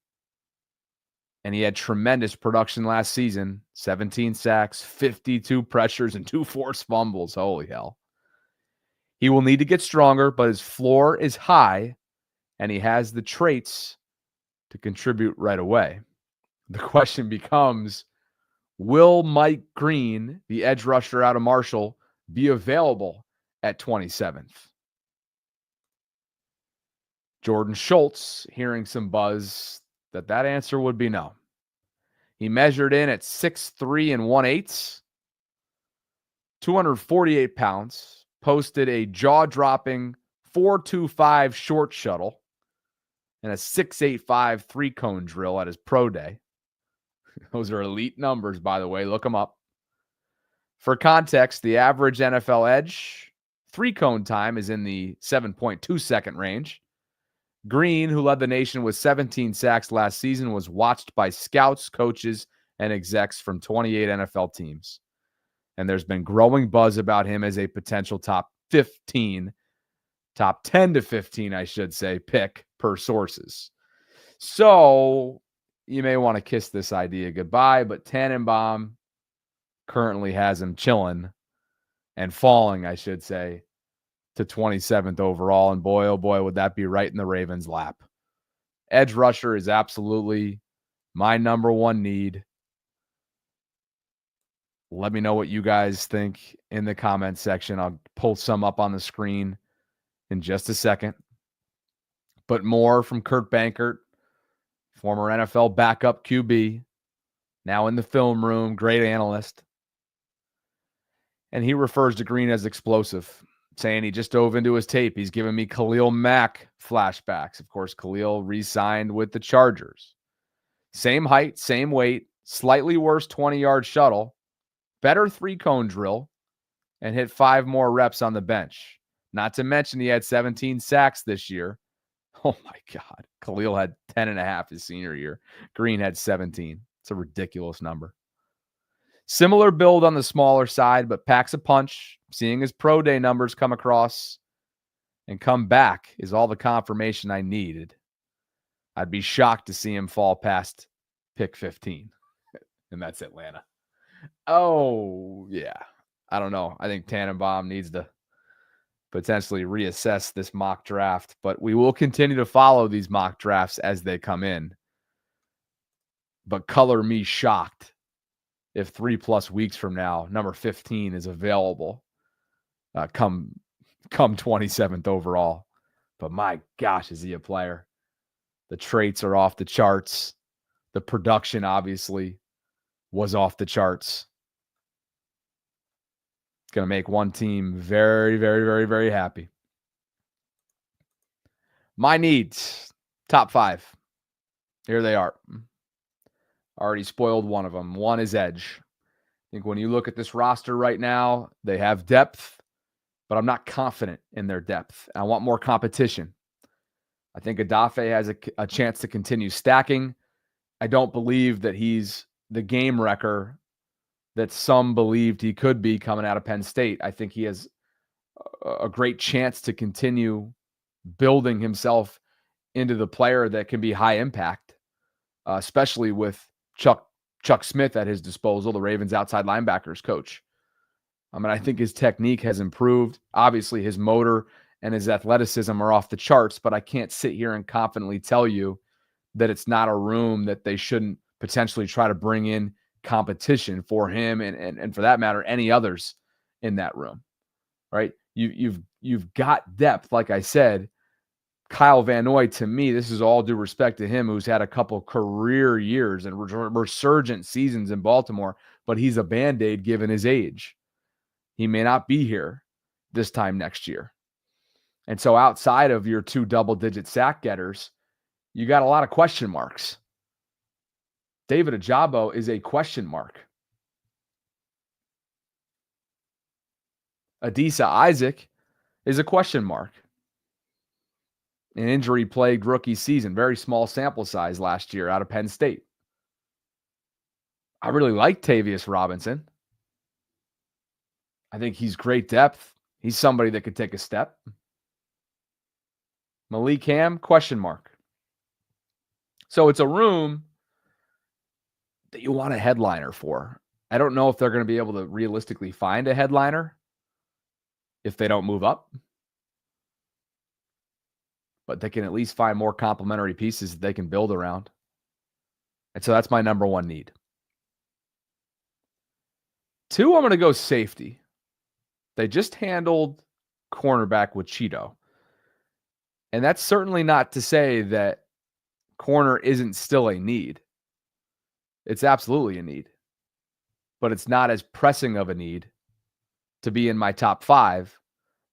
and he had tremendous production last season. 17 sacks, 52 pressures, and 2 forced fumbles. Holy hell. He will need to get stronger, but his floor is high, and he has the traits to contribute right away. The question becomes, will Mike Green, the edge rusher out of Marshall, be available at 27th? Jordan Schultz, hearing some buzz that answer would be no. He measured in at 6'3" and 1/8, 248 pounds, posted a jaw-dropping 4.25 short shuttle and a 6.85 3-cone drill at his pro day. Those are elite numbers, by the way. Look them up. For context, the average NFL edge 3-cone time is in the 7.2 second range. Green, who led the nation with 17 sacks last season, was watched by scouts, coaches, and execs from 28 NFL teams. And there's been growing buzz about him as a potential top 10 to 15, I should say, pick per sources. So you may want to kiss this idea goodbye, but Tannenbaum currently has him chilling and falling, I should say, to 27th overall. And boy, oh boy, would that be right in the Ravens' lap. Edge rusher is absolutely my number one need. Let me know what you guys think in the comment section. I'll pull some up on the screen in just a second. But more from Kurt Bankert, former NFL backup QB, now in the film room, great analyst. And he refers to Green as explosive, saying he just dove into his tape. He's giving me Khalil Mack flashbacks. Of course, Khalil re-signed with the Chargers. Same height, same weight, slightly worse 20-yard shuttle, better 3-cone drill, and hit 5 more reps on the bench. Not to mention he had 17 sacks this year. Oh my God. Khalil had 10.5 his senior year. Green had 17. It's a ridiculous number. Similar build on the smaller side, but packs a punch. Seeing his pro day numbers come across and come back is all the confirmation I needed. I'd be shocked to see him fall past pick 15. And that's Atlanta. Oh, yeah. I don't know. I think Tannenbaum needs to potentially reassess this mock draft, but we will continue to follow these mock drafts as they come in. But color me shocked if 3+ weeks from now, number 15 is available come 27th overall. But my gosh, is he a player? The traits are off the charts. The production obviously was off the charts. It's going to make one team very, very, very, very happy. My needs, top 5. Here they are. Already spoiled one of them. One is edge. I think when you look at this roster right now, they have depth, but I'm not confident in their depth. I want more competition. I think Adafe has a chance to continue stacking. I don't believe that he's the game wrecker that some believed he could be coming out of Penn State. I think he has a great chance to continue building himself into the player that can be high impact, especially with Chuck Smith at his disposal, the Ravens outside linebackers coach. I think his technique has improved. Obviously, his motor and his athleticism are off the charts, but I can't sit here and confidently tell you that it's not a room that they shouldn't potentially try to bring in competition for him and for that matter, any others in that room, right? You've got depth, like I said. Kyle Van Noy, to me, this is all due respect to him, who's had a couple career years and resurgent seasons in Baltimore, but he's a Band-Aid given his age. He may not be here this time next year. And so outside of your 2 double-digit sack getters, you got a lot of question marks. David Ajabo is a question mark. Adisa Isaac is a question mark. An injury-plagued rookie season, very small sample size last year out of Penn State. I really like Tavius Robinson. I think he's great depth. He's somebody that could take a step. Malik Ham, question mark. So it's a room that you want a headliner for. I don't know if they're going to be able to realistically find a headliner if they don't move up. But they can at least find more complementary pieces that they can build around. And so that's my number 1 need. 2, I'm going to go safety. They just handled cornerback with Cheeto. And that's certainly not to say that corner isn't still a need. It's absolutely a need. But it's not as pressing of a need to be in my top 5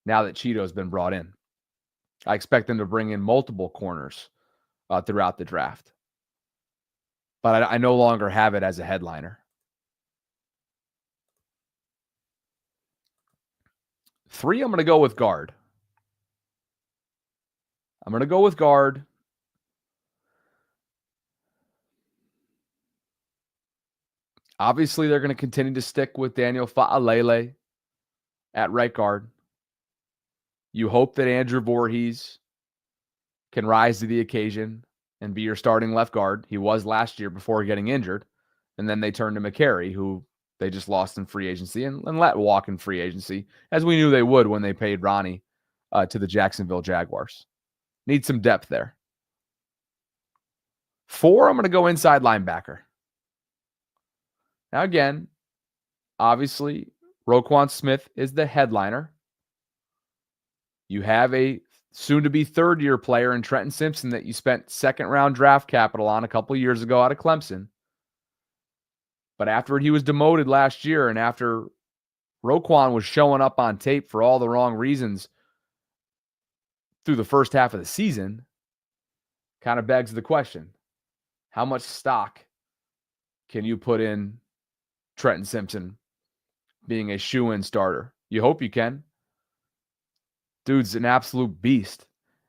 now that Cheeto's been brought in. I expect them to bring in multiple corners throughout the draft. But I no longer have it as a headliner. 3, I'm going to go with guard. Obviously, they're going to continue to stick with Daniel Fa'alele at right guard. You hope that Andrew Voorhees can rise to the occasion and be your starting left guard. He was last year before getting injured. And then they turned to McCary, who they just lost in free agency and let walk in free agency, as we knew they would when they paid Ronnie to the Jacksonville Jaguars. Need some depth there. 4, I'm going to go inside linebacker. Now, again, obviously, Roquan Smith is the headliner. You have a soon-to-be third-year player in Trenton Simpson that you spent second-round draft capital on a couple years ago out of Clemson. But after he was demoted last year and after Roquan was showing up on tape for all the wrong reasons through the first half of the season, kind of begs the question, how much stock can you put in Trenton Simpson being a shoe-in starter You hope you can. Dude's an absolute beast.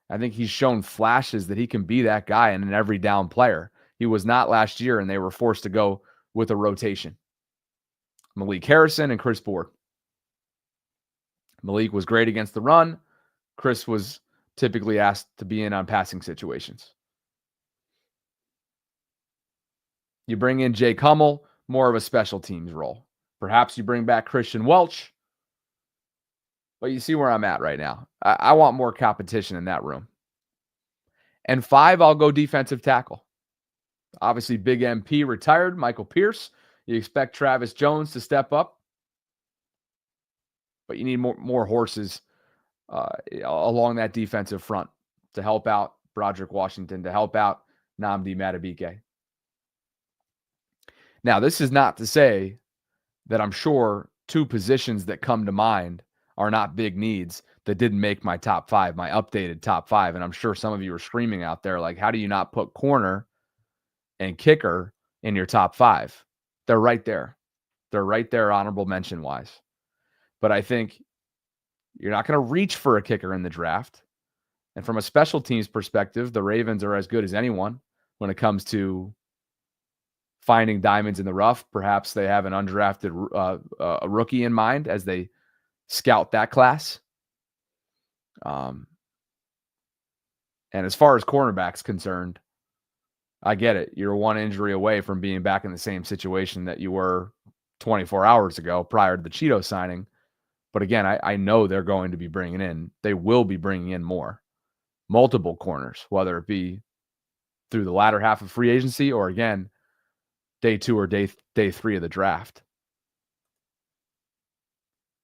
I think he's shown flashes that he can be that guy and an every down player. He was not last year, and they were forced to go with a rotation. Malik Harrison and Chris Board. Malik was great against the run. Chris was typically asked to be in on passing situations. You bring in Jake Hummel, more of a special teams role. Perhaps you bring back Christian Welch. But you see where I'm at right now. I want more competition in that room. And 5, I'll go defensive tackle. Obviously, Big MP retired. Michael Pierce. You expect Travis Jones to step up. But you need more horses along that defensive front to help out Broderick Washington, to help out Nnamdi Madubuike. Now, this is not to say that I'm sure 2 positions that come to mind are not big needs that didn't make my top 5, my updated top 5. And I'm sure some of you are screaming out there, like, how do you not put corner and kicker in your top 5? They're right there. They're right there, honorable mention wise. But I think you're not going to reach for a kicker in the draft. And from a special teams perspective, the Ravens are as good as anyone when it comes to finding diamonds in the rough. Perhaps they have an undrafted a rookie in mind as they scout that class. And as far as cornerback's concerned, I get it. You're 1 injury away from being back in the same situation that you were 24 hours ago prior to the Cheeto signing. But again, I know they're going to be bringing in, they will be bringing in multiple corners, whether it be through the latter half of free agency or, again, day 2 or day 3 of the draft.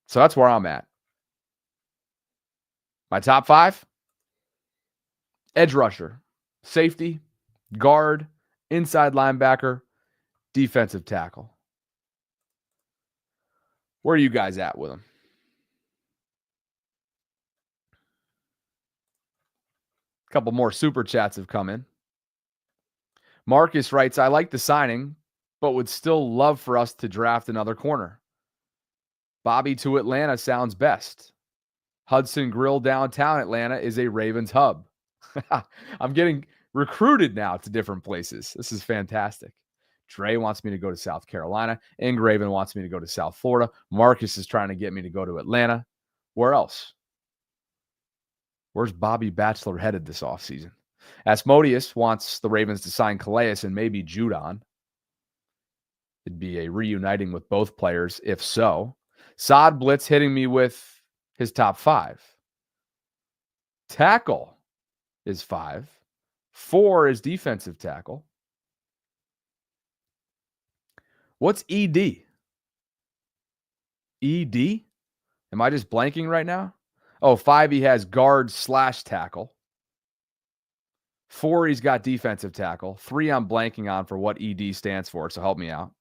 So that's where I'm at. My top 5: edge rusher, safety, guard, inside linebacker, defensive tackle. Where are you guys at with them? A couple more super chats have come in. Marcus writes, I like the signing, but would still love for us to draft another corner. Bobby to Atlanta sounds best. Hudson Grill downtown Atlanta is a Ravens hub. I'm getting recruited now to different places. This is fantastic. Dre wants me to go to South Carolina. Ingraven wants me to go to South Florida. Marcus is trying to get me to go to Atlanta. Where else? Where's Bobby Bachelor headed this offseason? Asmodeus wants the Ravens to sign Calais and maybe Judon. It'd be a reuniting with both players, if so. Saad Blitz hitting me with his top 5. Tackle is 5. 4 is defensive tackle. What's ED? ED? Am I just blanking right now? Oh, 5, he has guard/tackle. 4, he's got defensive tackle. 3, I'm blanking on for what ED stands for, so help me out.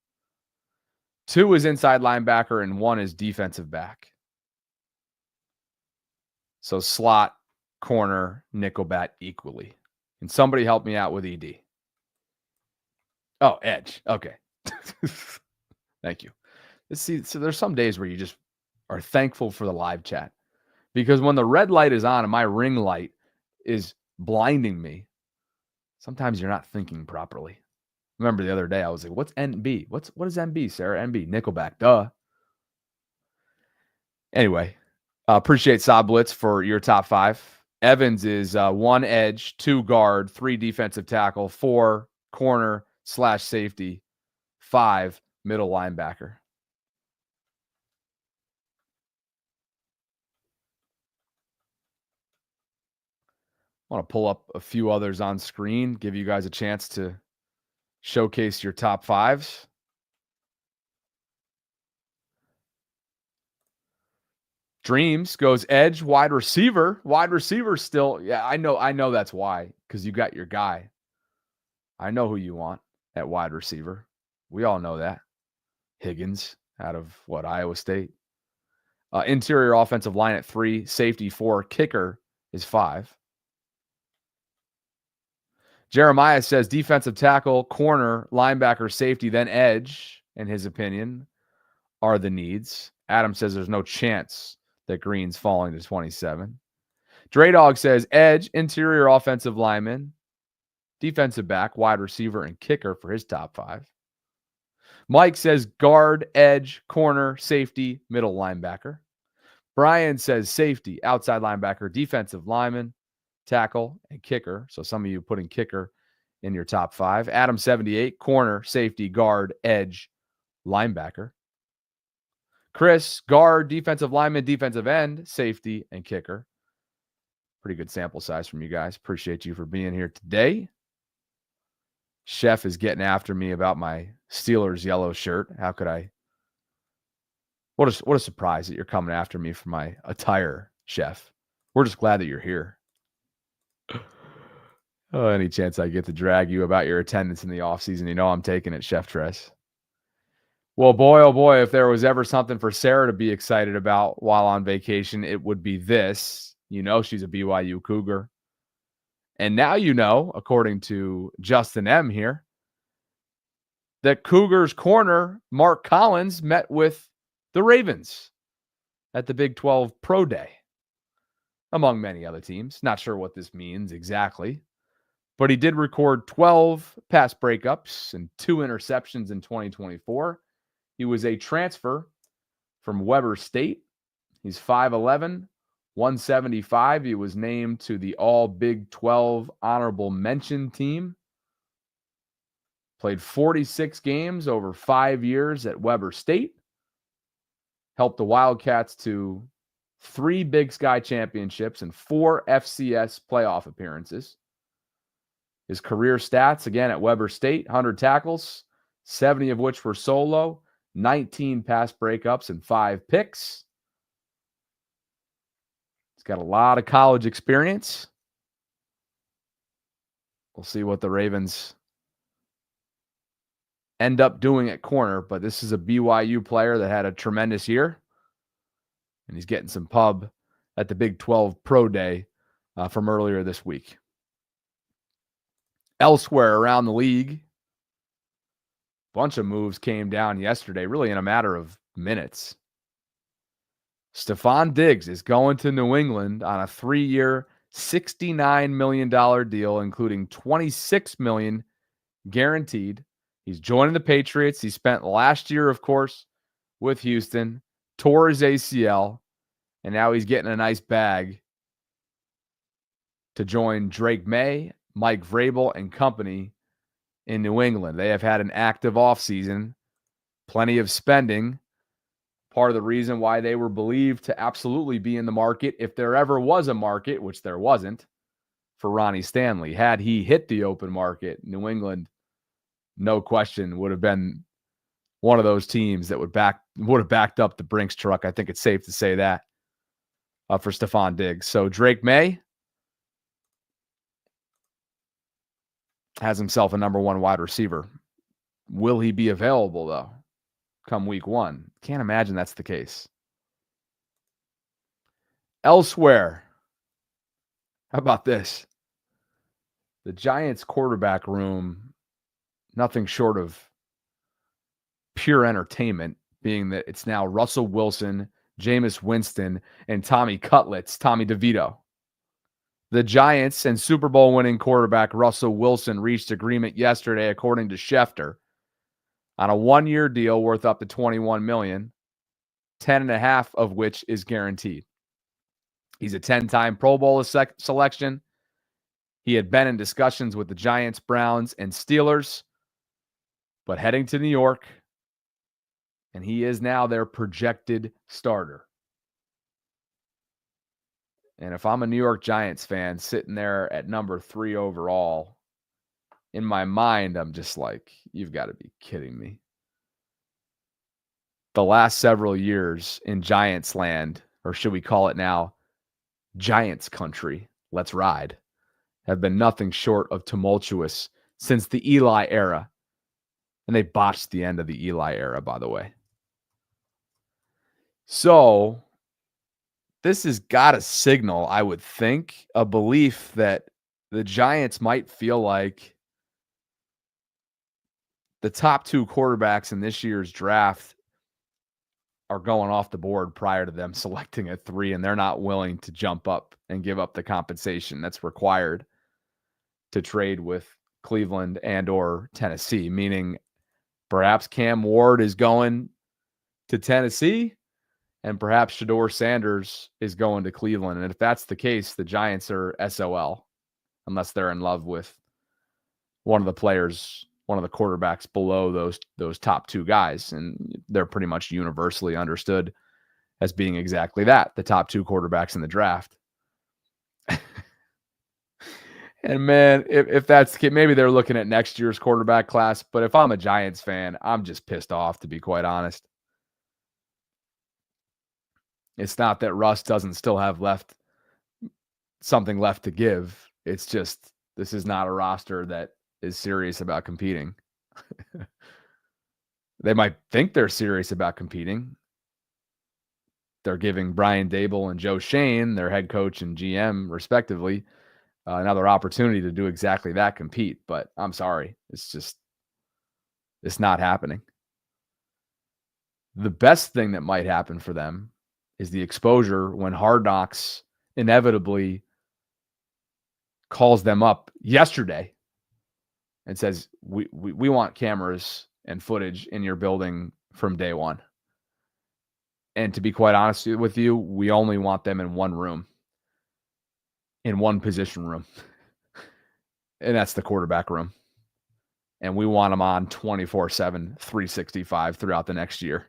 2 is inside linebacker, and 1 is defensive back. So slot, corner, nickelback equally. Can somebody help me out with ED? Oh, edge. Okay. Thank you. See, so there's some days where you just are thankful for the live chat. Because when the red light is on and my ring light is blinding me, sometimes you're not thinking properly. Remember the other day, I was like, what's NB? What is NB, Sarah? NB, Nickelback, duh. Anyway, appreciate Saad Blitz for your top 5. Evans is 1 edge, 2 guard, 3 defensive tackle, 4 corner/safety, 5 middle linebacker. I want to pull up a few others on screen, give you guys a chance to showcase your top 5s. Dreams goes edge, wide receiver. Wide receiver still. Yeah, I know that's why, because you got your guy. I know who you want at wide receiver. We all know that. Higgins out of Iowa State. Interior offensive line at 3, safety 4, kicker is 5. Jeremiah says defensive tackle, corner, linebacker, safety, then edge, in his opinion, are the needs. Adam says there's no chance that Green's falling to 27. Dre Dog says edge, interior offensive lineman, defensive back, wide receiver, and kicker for his top 5. Mike says guard, edge, corner, safety, middle linebacker. Brian says safety, outside linebacker, defensive lineman, tackle, and kicker. So some of you putting kicker in your top 5. Adam 78, corner, safety, guard, edge, linebacker. Chris, guard, defensive lineman, defensive end, safety, and kicker. Pretty good sample size from you guys. Appreciate you for being here today. Chef is getting after me about my Steelers yellow shirt. How could I? What a surprise that you're coming after me for my attire, Chef. We're just glad that you're here. Oh, any chance I get to drag you about your attendance in the offseason, you know I'm taking it, Chef Tress. Well, boy, oh boy, if there was ever something for Sarah to be excited about while on vacation, it would be this. You know she's a BYU Cougar. And now you know, according to Justin M. here, that Cougars corner Mark Collins met with the Ravens at the Big 12 Pro Day, among many other teams. Not sure what this means exactly, but he did record 12 pass breakups and 2 interceptions in 2024. He was a transfer from Weber State. He's 5'11", 175. He was named to the All Big 12 Honorable Mention team. Played 46 games over 5 years at Weber State. Helped the Wildcats to 3 Big Sky championships and 4 FCS playoff appearances. His career stats, again, at Weber State, 100 tackles, 70 of which were solo, 19 pass breakups, and 5 picks. He's got a lot of college experience. We'll see what the Ravens end up doing at corner, but this is a BYU player that had a tremendous year, and he's getting some pub at the Big 12 Pro Day from earlier this week. Elsewhere around the league, a bunch of moves came down yesterday, really in a matter of minutes. Stephon Diggs is going to New England on a 3-year, $69 million deal, including $26 million guaranteed. He's joining the Patriots. He spent last year, of course, with Houston, tore his ACL, and now he's getting a nice bag to join Drake May, Mike Vrabel, and company in New England. They have had an active offseason, plenty of spending. Part of the reason why they were believed to absolutely be in the market, if there ever was a market, which there wasn't, for Ronnie Stanley. Had he hit the open market, New England, no question, would have been one of those teams that would have backed up the Brinks truck. I think it's safe to say that for Stephon Diggs. So Drake May has himself a number 1 wide receiver. Will he be available, though, come week 1? Can't imagine that's the case. Elsewhere, how about this? The Giants quarterback room, nothing short of pure entertainment, being that it's now Russell Wilson, Jameis Winston, and Tommy DeVito. The Giants and Super Bowl winning quarterback Russell Wilson reached agreement yesterday, according to Schefter, on a 1-year deal worth up to $21 million, 10.5 of which is guaranteed. He's a 10-time Pro Bowl selection. He had been in discussions with the Giants, Browns, and Steelers, but heading to New York, and he is now their projected starter. And if I'm a New York Giants fan sitting there at number 3 overall, in my mind, I'm just like, you've got to be kidding me. The last several years in Giants land, or should we call it now Giants country, let's ride, have been nothing short of tumultuous since the Eli era. And they botched the end of the Eli era, by the way. So this has got to signal, I would think, a belief that the Giants might feel like the top 2 quarterbacks in this year's draft are going off the board prior to them selecting a 3, and they're not willing to jump up and give up the compensation that's required to trade with Cleveland and or Tennessee, meaning perhaps Cam Ward is going to Tennessee and perhaps Shedeur Sanders is going to Cleveland. And if that's the case, the Giants are SOL unless they're in love with one of the players, one of the quarterbacks below those top 2 guys. And they're pretty much universally understood as being exactly that, the top 2 quarterbacks in the draft. And man, if that's the case, maybe they're looking at next year's quarterback class. But if I'm a Giants fan, I'm just pissed off, to be quite honest. It's not that Russ doesn't still have something left to give. It's just, this is not a roster that is serious about competing. They might think they're serious about competing. They're giving Brian Dable and Joe Shane, their head coach and GM, respectively, another opportunity to do exactly that, compete. But I'm sorry. It's not happening. The best thing that might happen for them is the exposure when Hard Knocks inevitably calls them up yesterday and says, we want cameras and footage in your building from day one. And to be quite honest with you, we only want them in one room, in one position room. And that's the quarterback room. And we want them on 24/7, 365 throughout the next year.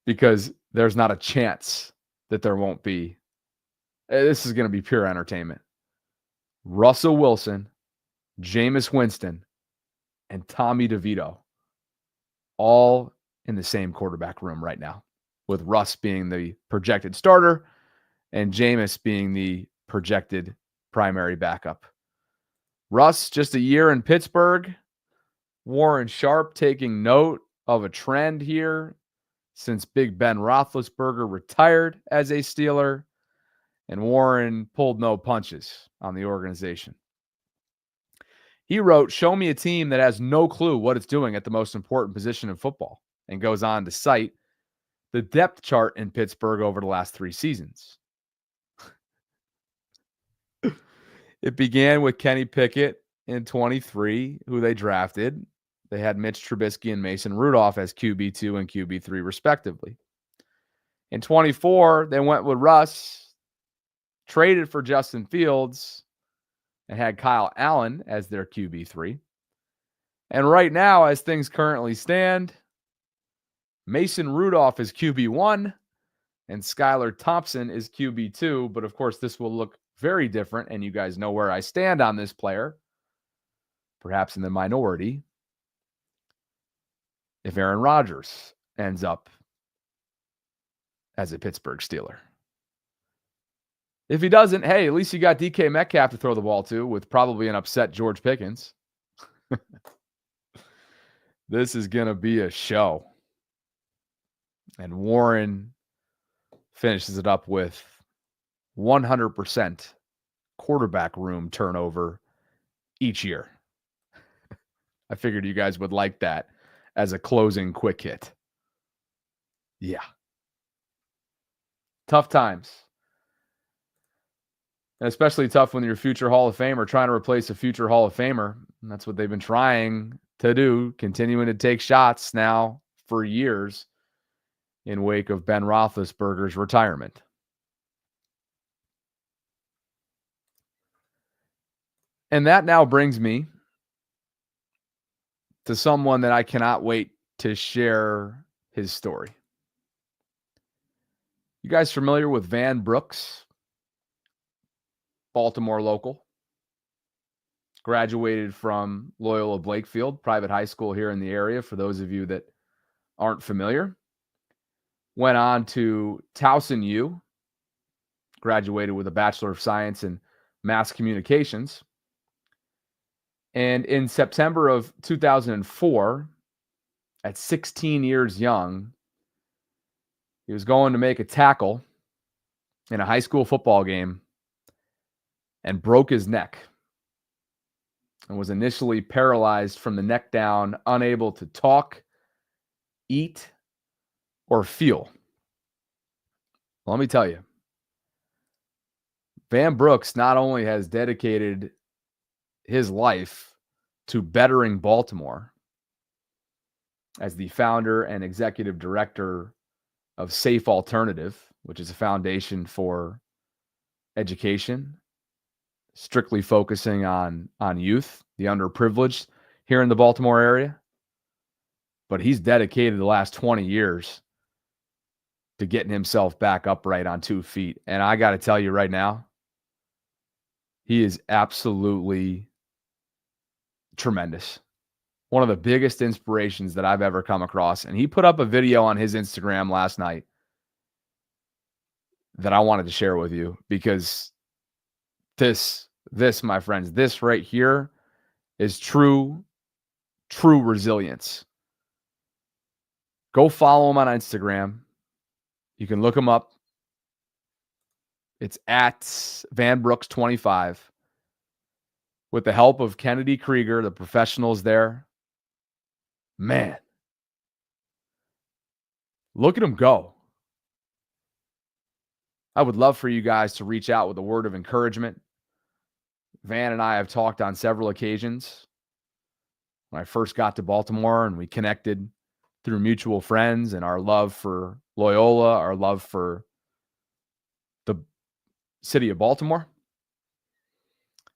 Because there's not a chance that there won't be. This is going to be pure entertainment. Russell Wilson, Jameis Winston, and Tommy DeVito all in the same quarterback room right now, with Russ being the projected starter and Jameis being the projected primary backup. Russ, just a year in Pittsburgh. Warren Sharp taking note of a trend here since Big Ben Roethlisberger retired as a Steeler, and Warren pulled no punches on the organization. He wrote, "Show me a team that has no clue what it's doing at the most important position in football," and goes on to cite the depth chart in Pittsburgh over the last 3 seasons. It began with Kenny Pickett in 23, who they drafted. They had Mitch Trubisky and Mason Rudolph as QB2 and QB3, respectively. In 24, they went with Russ, traded for Justin Fields, and had Kyle Allen as their QB3. And right now, as things currently stand, Mason Rudolph is QB1 and Skylar Thompson is QB2. But of course, this will look very different, and you guys know where I stand on this player, perhaps in the minority, if Aaron Rodgers ends up as a Pittsburgh Steeler. If he doesn't, hey, at least you got DK Metcalf to throw the ball to with probably an upset George Pickens. This is going to be a show. And Warren finishes it up with 100% quarterback room turnover each year. I figured you guys would like that as a closing quick hit. Yeah. Tough times. And especially tough when you're a future Hall of Famer trying to replace a future Hall of Famer. And that's what they've been trying to do, continuing to take shots now for years in wake of Ben Roethlisberger's retirement. And that now brings me to someone that I cannot wait to share his story. You guys familiar with Van Brooks? Baltimore local. Graduated from Loyola Blakefield, private high school here in the area, for those of you that aren't familiar. Went on to Towson U, graduated with a Bachelor of Science in Mass Communications. And in September of 2004, at 16 years young, he was going to make a tackle in a high school football game and broke his neck and was initially paralyzed from the neck down, unable to talk eat, or feel? Well, let me tell you, Van Brooks not only has dedicated his life to bettering Baltimore as the founder and executive director of Safe Alternative, which is a foundation for education, strictly focusing on youth, the underprivileged here in the Baltimore area. But he's dedicated the last 20 years to getting himself back upright on 2 feet. And I got to tell you right now, he is absolutely tremendous. One of the biggest inspirations that I've ever come across. And he put up a video on his Instagram last night that I wanted to share with you, because this, my friends, this right here is true resilience. Go follow him on Instagram. You can look him up. It's at VanBrooks25. With the help of Kennedy Krieger, the professionals there. Man, look at him go. I would love for you guys to reach out with a word of encouragement. Van and I have talked on several occasions when I first got to Baltimore, and we connected through mutual friends and our love for Loyola, our love for the city of Baltimore.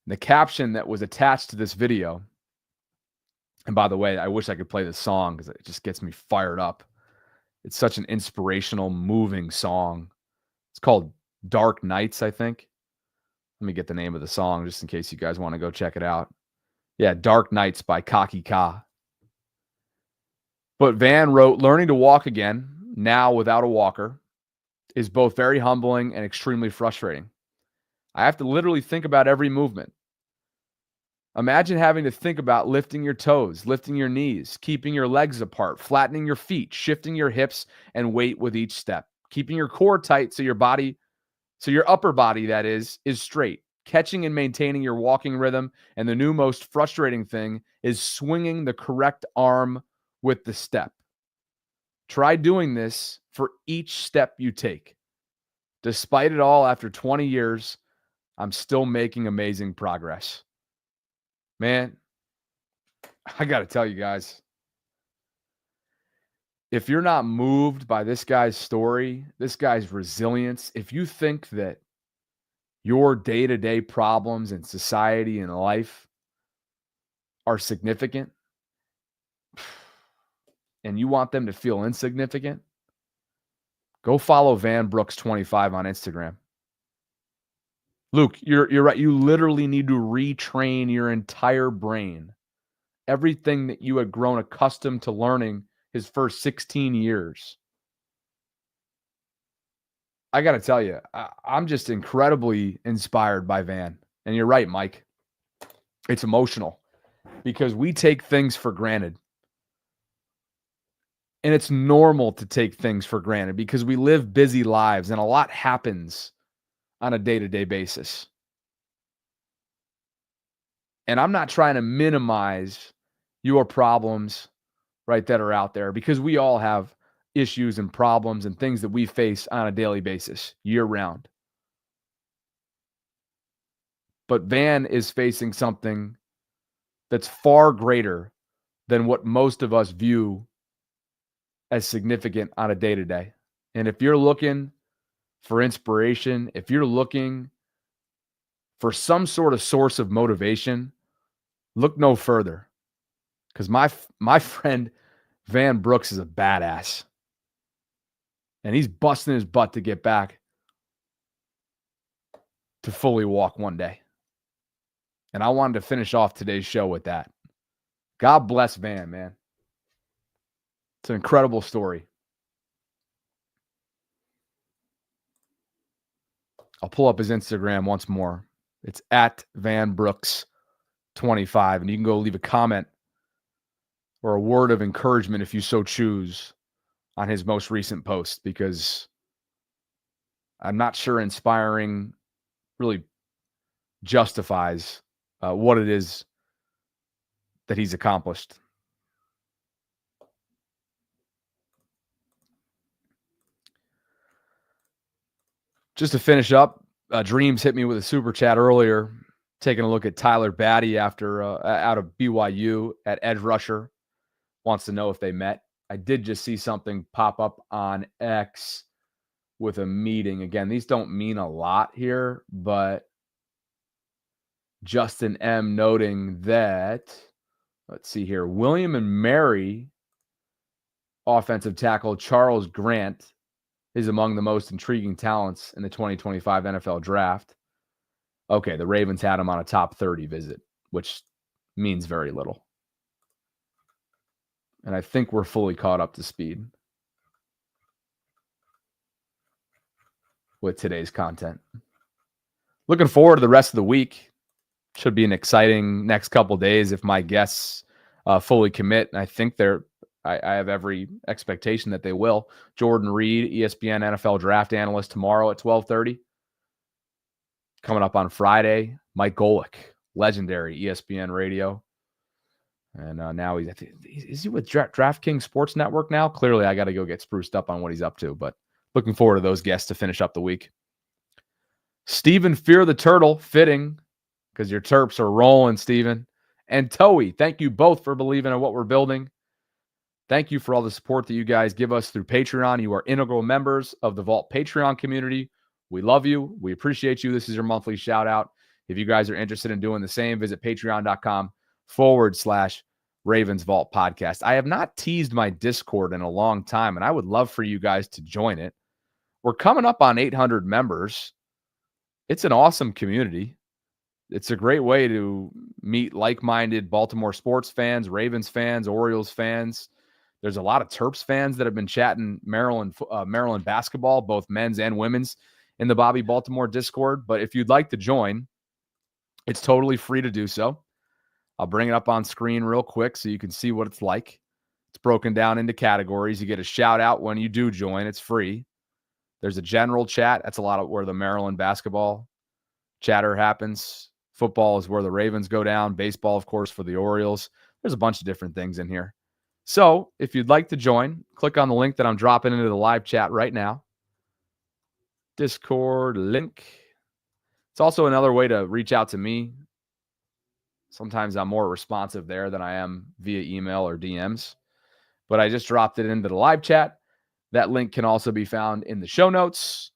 The caption that was attached to this video, and by the way, I wish I could play this song because it just gets me fired up. It's such an inspirational, moving song. It's called Dark Nights, I think. Let me get the name of the song just in case you guys want to go check it out. Yeah, Dark Nights by Kaki Ka. But Van wrote, learning to walk again, now without a walker, is both very humbling and extremely frustrating. I have to literally think about every movement. Imagine having to think about lifting your toes, lifting your knees, keeping your legs apart, flattening your feet, shifting your hips and weight with each step, keeping your core tight so your upper body, that is straight, catching and maintaining your walking rhythm. And the new most frustrating thing is swinging the correct arm with the step. Try doing this for each step you take. Despite it all, after 20 years, I'm still making amazing progress. Man, I got to tell you guys, if you're not moved by this guy's story, this guy's resilience, if you think that your day-to-day problems in society and life are significant and you want them to feel insignificant, go follow Van Brooks 25 on Instagram. Luke, you're right. You literally need to retrain your entire brain. Everything that you had grown accustomed to learning his first 16 years. I got to tell you, I'm just incredibly inspired by Van. And you're right, Mike. It's emotional because we take things for granted. And it's normal to take things for granted because we live busy lives and a lot happens on a day-to-day basis. And I'm not trying to minimize your problems, right, that are out there, because we all have issues and problems and things that we face on a daily basis, year round. But Van is facing something that's far greater than what most of us view as significant on a day-to-day. And if you're looking for inspiration, if you're looking for some sort of source of motivation, look no further. Because my friend Van Brooks is a badass. And he's busting his butt to get back to fully walk one day. And I wanted to finish off today's show with that. God bless Van, man. It's an incredible story. I'll pull up his Instagram once more. It's at VanBrooks25. And you can go leave a comment or a word of encouragement if you so choose on his most recent post, because I'm not sure inspiring really justifies what it is that he's accomplished. Just to finish up, Dreams hit me with a super chat earlier, taking a look at Tyler Batty after out of BYU at edge rusher. Wants to know if they met. I did just see something pop up on X with a meeting. Again, these don't mean a lot here, but Justin M noting that, let's see here, William and Mary offensive tackle Charles Grant is among the most intriguing talents in the 2025 NFL draft. Okay, the Ravens had him on a top 30 visit, which means very little. And I think we're fully caught up to speed with today's content. Looking forward to the rest of the week. Should be an exciting next couple days if my guests fully commit. And I think I have every expectation that they will. Jordan Reed, ESPN NFL draft analyst, tomorrow at 12:30. Coming up on Friday, Mike Golick, legendary ESPN radio. And now is he with DraftKings Sports Network now? Clearly, I got to go get spruced up on what he's up to. But looking forward to those guests to finish up the week. Stephen Fear the Turtle, fitting, because your Terps are rolling, Stephen. And Toey, thank you both for believing in what we're building. Thank you for all the support that you guys give us through Patreon. You are integral members of the Vault Patreon community. We love you. We appreciate you. This is your monthly shout out. If you guys are interested in doing the same, visit patreon.com/RavensVault podcast. I have not teased my Discord in a long time, and I would love for you guys to join it. We're coming up on 800 members. It's an awesome community. It's a great way to meet like-minded Baltimore sports fans, Ravens fans, Orioles fans. There's a lot of Terps fans that have been chatting Maryland basketball, both men's and women's, in the Bobby Baltimore Discord. But if you'd like to join, it's totally free to do so. I'll bring it up on screen real quick so you can see what it's like. It's broken down into categories. You get a shout out when you do join. It's free. There's a general chat. That's a lot of where the Maryland basketball chatter happens. Football is where the Ravens go down. Baseball, of course, for the Orioles. There's a bunch of different things in here. So if you'd like to join, click on the link that I'm dropping into the live chat right now. Discord link. It's also another way to reach out to me. Sometimes I'm more responsive there than I am via email or DMs. But I just dropped it into the live chat. That link can also be found in the show notes.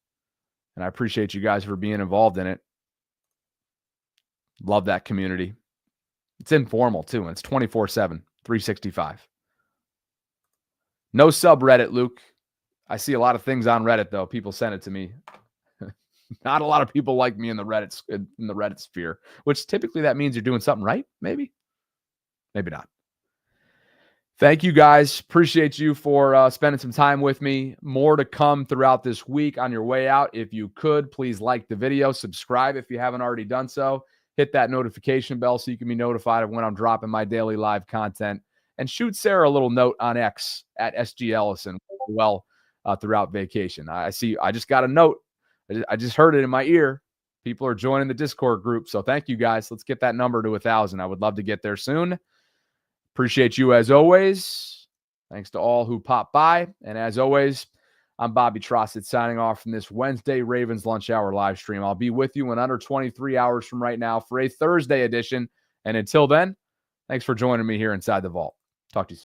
And I appreciate you guys for being involved in it. Love that community. It's informal too, and it's 24/7, 365. No subreddit, Luke. I see a lot of things on Reddit, though. People send it to me. Not a lot of people like me in the Reddit sphere, which typically that means you're doing something right. Maybe not. Thank you guys. Appreciate you for spending some time with me. More to come throughout this week. On your way out, if you could, please like the video, subscribe if you haven't already done so. Hit that notification bell so you can be notified of when I'm dropping my daily live content. And shoot Sarah a little note on X at SG Ellison throughout vacation. I just got a note. I just heard it in my ear. People are joining the Discord group. So thank you guys. Let's get that number to 1,000. I would love to get there soon. Appreciate you as always. Thanks to all who popped by. And as always, I'm Bobby Trossett signing off from this Wednesday Ravens Lunch Hour live stream. I'll be with you in under 23 hours from right now for a Thursday edition. And until then, thanks for joining me here inside the vault. Talk to you soon.